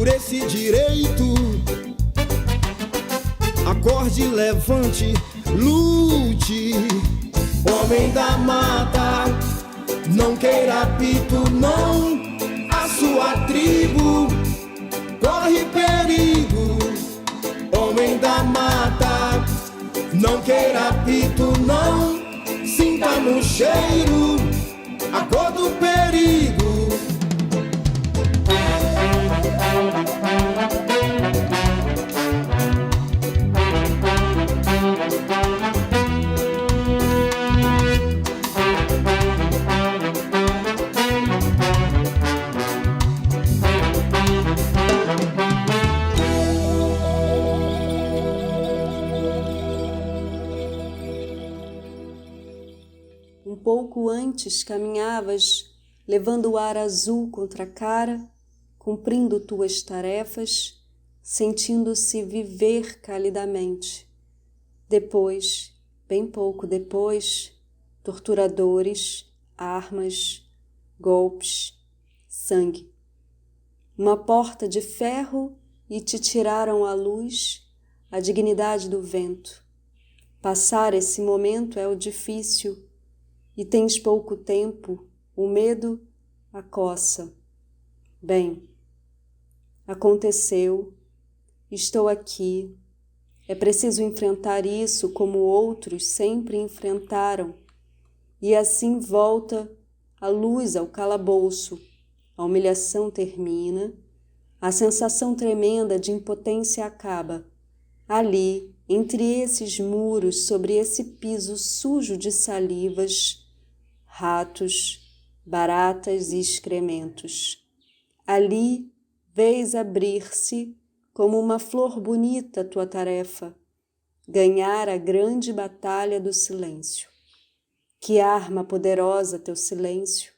por esse direito. Acorde, levante, lute. Homem da mata, não queira pito, não. A sua tribo corre perigo. Homem da mata, não queira pito, não. Sinta no cheiro a cor do perigo. Um pouco antes caminhavas, levando o ar azul contra a cara, cumprindo tuas tarefas, sentindo-se viver calidamente. Depois, bem pouco depois, torturadores, armas, golpes, sangue. Uma porta de ferro e te tiraram à luz a dignidade do vento. Passar esse momento é o difícil, e tens pouco tempo, o medo acossa. Bem, aconteceu, estou aqui, é preciso enfrentar isso como outros sempre enfrentaram, e assim volta a luz ao calabouço, a humilhação termina, a sensação tremenda de impotência acaba. Ali, entre esses muros, sobre esse piso sujo de salivas, ratos, baratas e excrementos. Ali vês abrir-se como uma flor bonita tua tarefa, ganhar a grande batalha do silêncio. Que arma poderosa teu silêncio!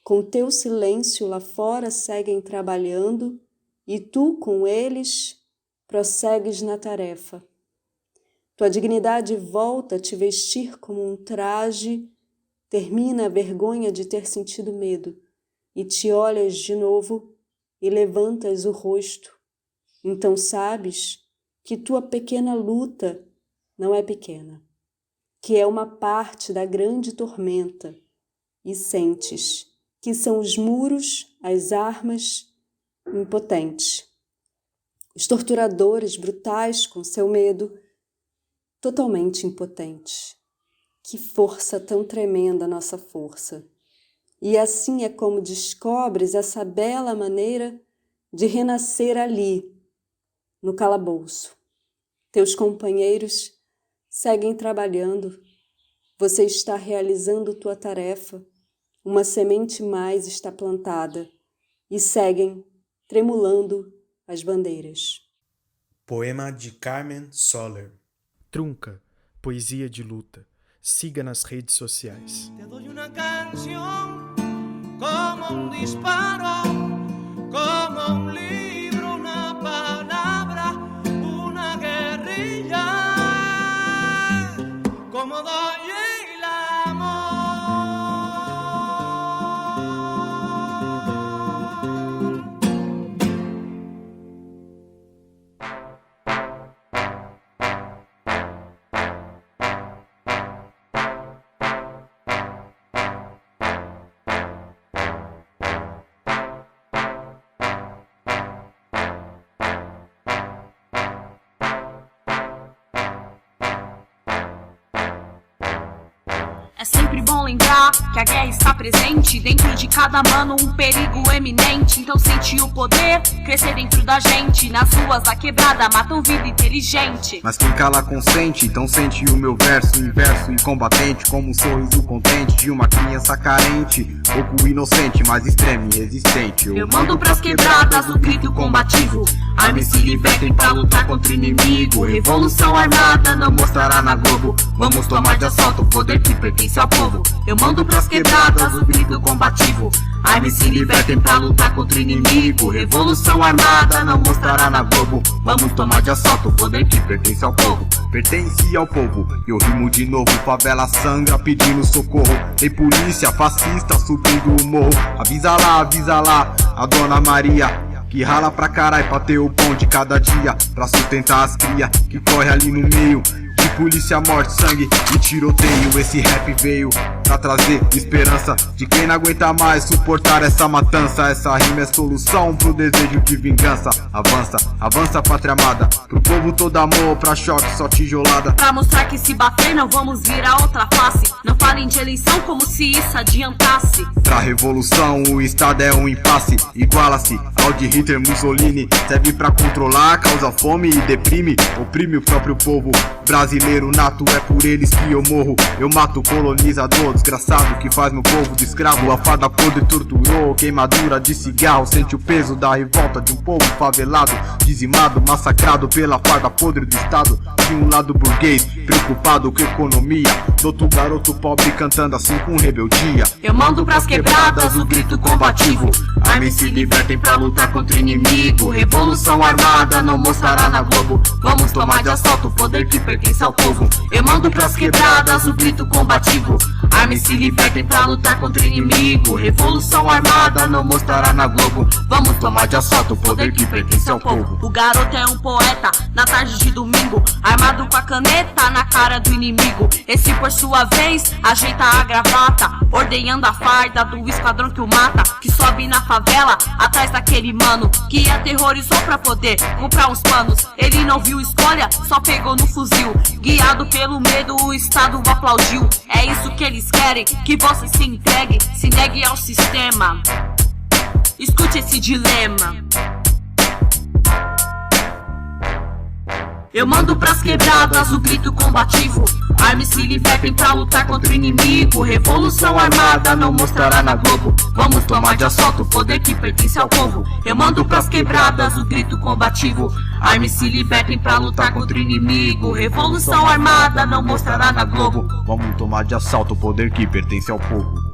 Com teu silêncio lá fora seguem trabalhando e tu com eles prossegues na tarefa. Tua dignidade volta a te vestir como um traje. Termina a vergonha de ter sentido medo, e te olhas de novo e levantas o rosto. Então sabes que tua pequena luta não é pequena, que é uma parte da grande tormenta, e sentes que são os muros, as armas, impotentes. Os torturadores brutais com seu medo, totalmente impotentes. Que força tão tremenda nossa força! E assim é como descobres essa bela maneira de renascer ali, no calabouço. Teus companheiros seguem trabalhando, você está realizando tua tarefa, uma semente mais está plantada, e seguem tremulando as bandeiras. Poema de Carmen Soler. Trunca, poesia de luta. Siga nas redes sociais. Te doy una canción como un disparo, como un libro, una palabra, una guerrilla, como doy el amor. É sempre bom lembrar que a guerra está presente dentro de cada mano, um perigo eminente. Então sente o poder crescer dentro da gente. Nas ruas da quebrada matam vida inteligente. Mas quem cala consente, então sente o meu verso inverso e combatente, como um sorriso contente de uma criança carente, pouco inocente, mas extremo e resistente. Eu mando pras quebradas o grito combativo. Arme-se, se libertem pra lutar contra o inimigo. Revolução armada não mostrará na Globo. Vamos tomar de assalto o poder que pertence ao povo. Eu mando pras quebradas o grito combativo. Arme-se, se libertem pra lutar contra o inimigo. Revolução armada não mostrará na Globo. Vamos tomar de assalto o poder que pertence ao povo. Pertence ao povo, eu rimo de novo. Favela sangra pedindo socorro. Tem polícia fascista subindo o morro. Avisa lá, a Dona Maria. que rala pra caralho pra ter o pão de cada dia, pra sustentar as cria que corre ali no meio de polícia, morte, sangue e tiroteio. Esse rap veio pra trazer esperança de quem não aguenta mais suportar essa matança. Essa rima é solução pro desejo de vingança. Avança, avança, pátria amada, pro povo todo amor, pra choque só tijolada. Pra mostrar que se bater não vamos virar outra face. Não falem de eleição como se isso adiantasse. Pra revolução o estado é um impasse, iguala-se ao de Hitler, Mussolini. Serve pra controlar, causa fome e deprime, oprime o próprio povo brasileiro nato. É por eles que eu morro, eu mato o colonizador desgraçado que faz meu povo de escravo. A farda podre torturou, queimadura de cigarro. Sente o peso da revolta de um povo favelado, dizimado, massacrado pela farda podre do estado. De um lado burguês, preocupado com economia, do outro garoto pobre cantando assim com rebeldia. Eu mando pras quebradas o grito combativo, armes se libertem pra lutar contra o inimigo. Revolução armada não mostrará na Globo, vamos tomar de assalto o poder que pertence ao povo. Eu mando pras quebradas o grito combativo, armes se libertem pra lutar contra o inimigo. Revolução armada não mostrará na Globo, vamos tomar de assalto o poder que pertence ao povo. O garoto é um poeta na tarde de domingo, armado com a caneta na cara do inimigo. Esse por sua vez ajeita a gravata, ordenhando a farda do esquadrão que o mata, que sobe na favela atrás daquele mano que aterrorizou pra poder comprar uns panos. Ele não viu escolha, só pegou no fuzil. Guiado pelo medo o estado aplaudiu. É isso que eles querem, que você se entregue, se negue ao sistema. Escute esse dilema. Eu mando pras quebradas o grito combativo, armes se libertem pra lutar contra o inimigo. Revolução armada não mostrará na Globo, vamos tomar de assalto o poder que pertence ao povo. Eu mando pras quebradas o grito combativo, armes se libertem pra lutar contra o inimigo. Revolução armada não mostrará na Globo, vamos tomar de assalto o poder que pertence ao povo.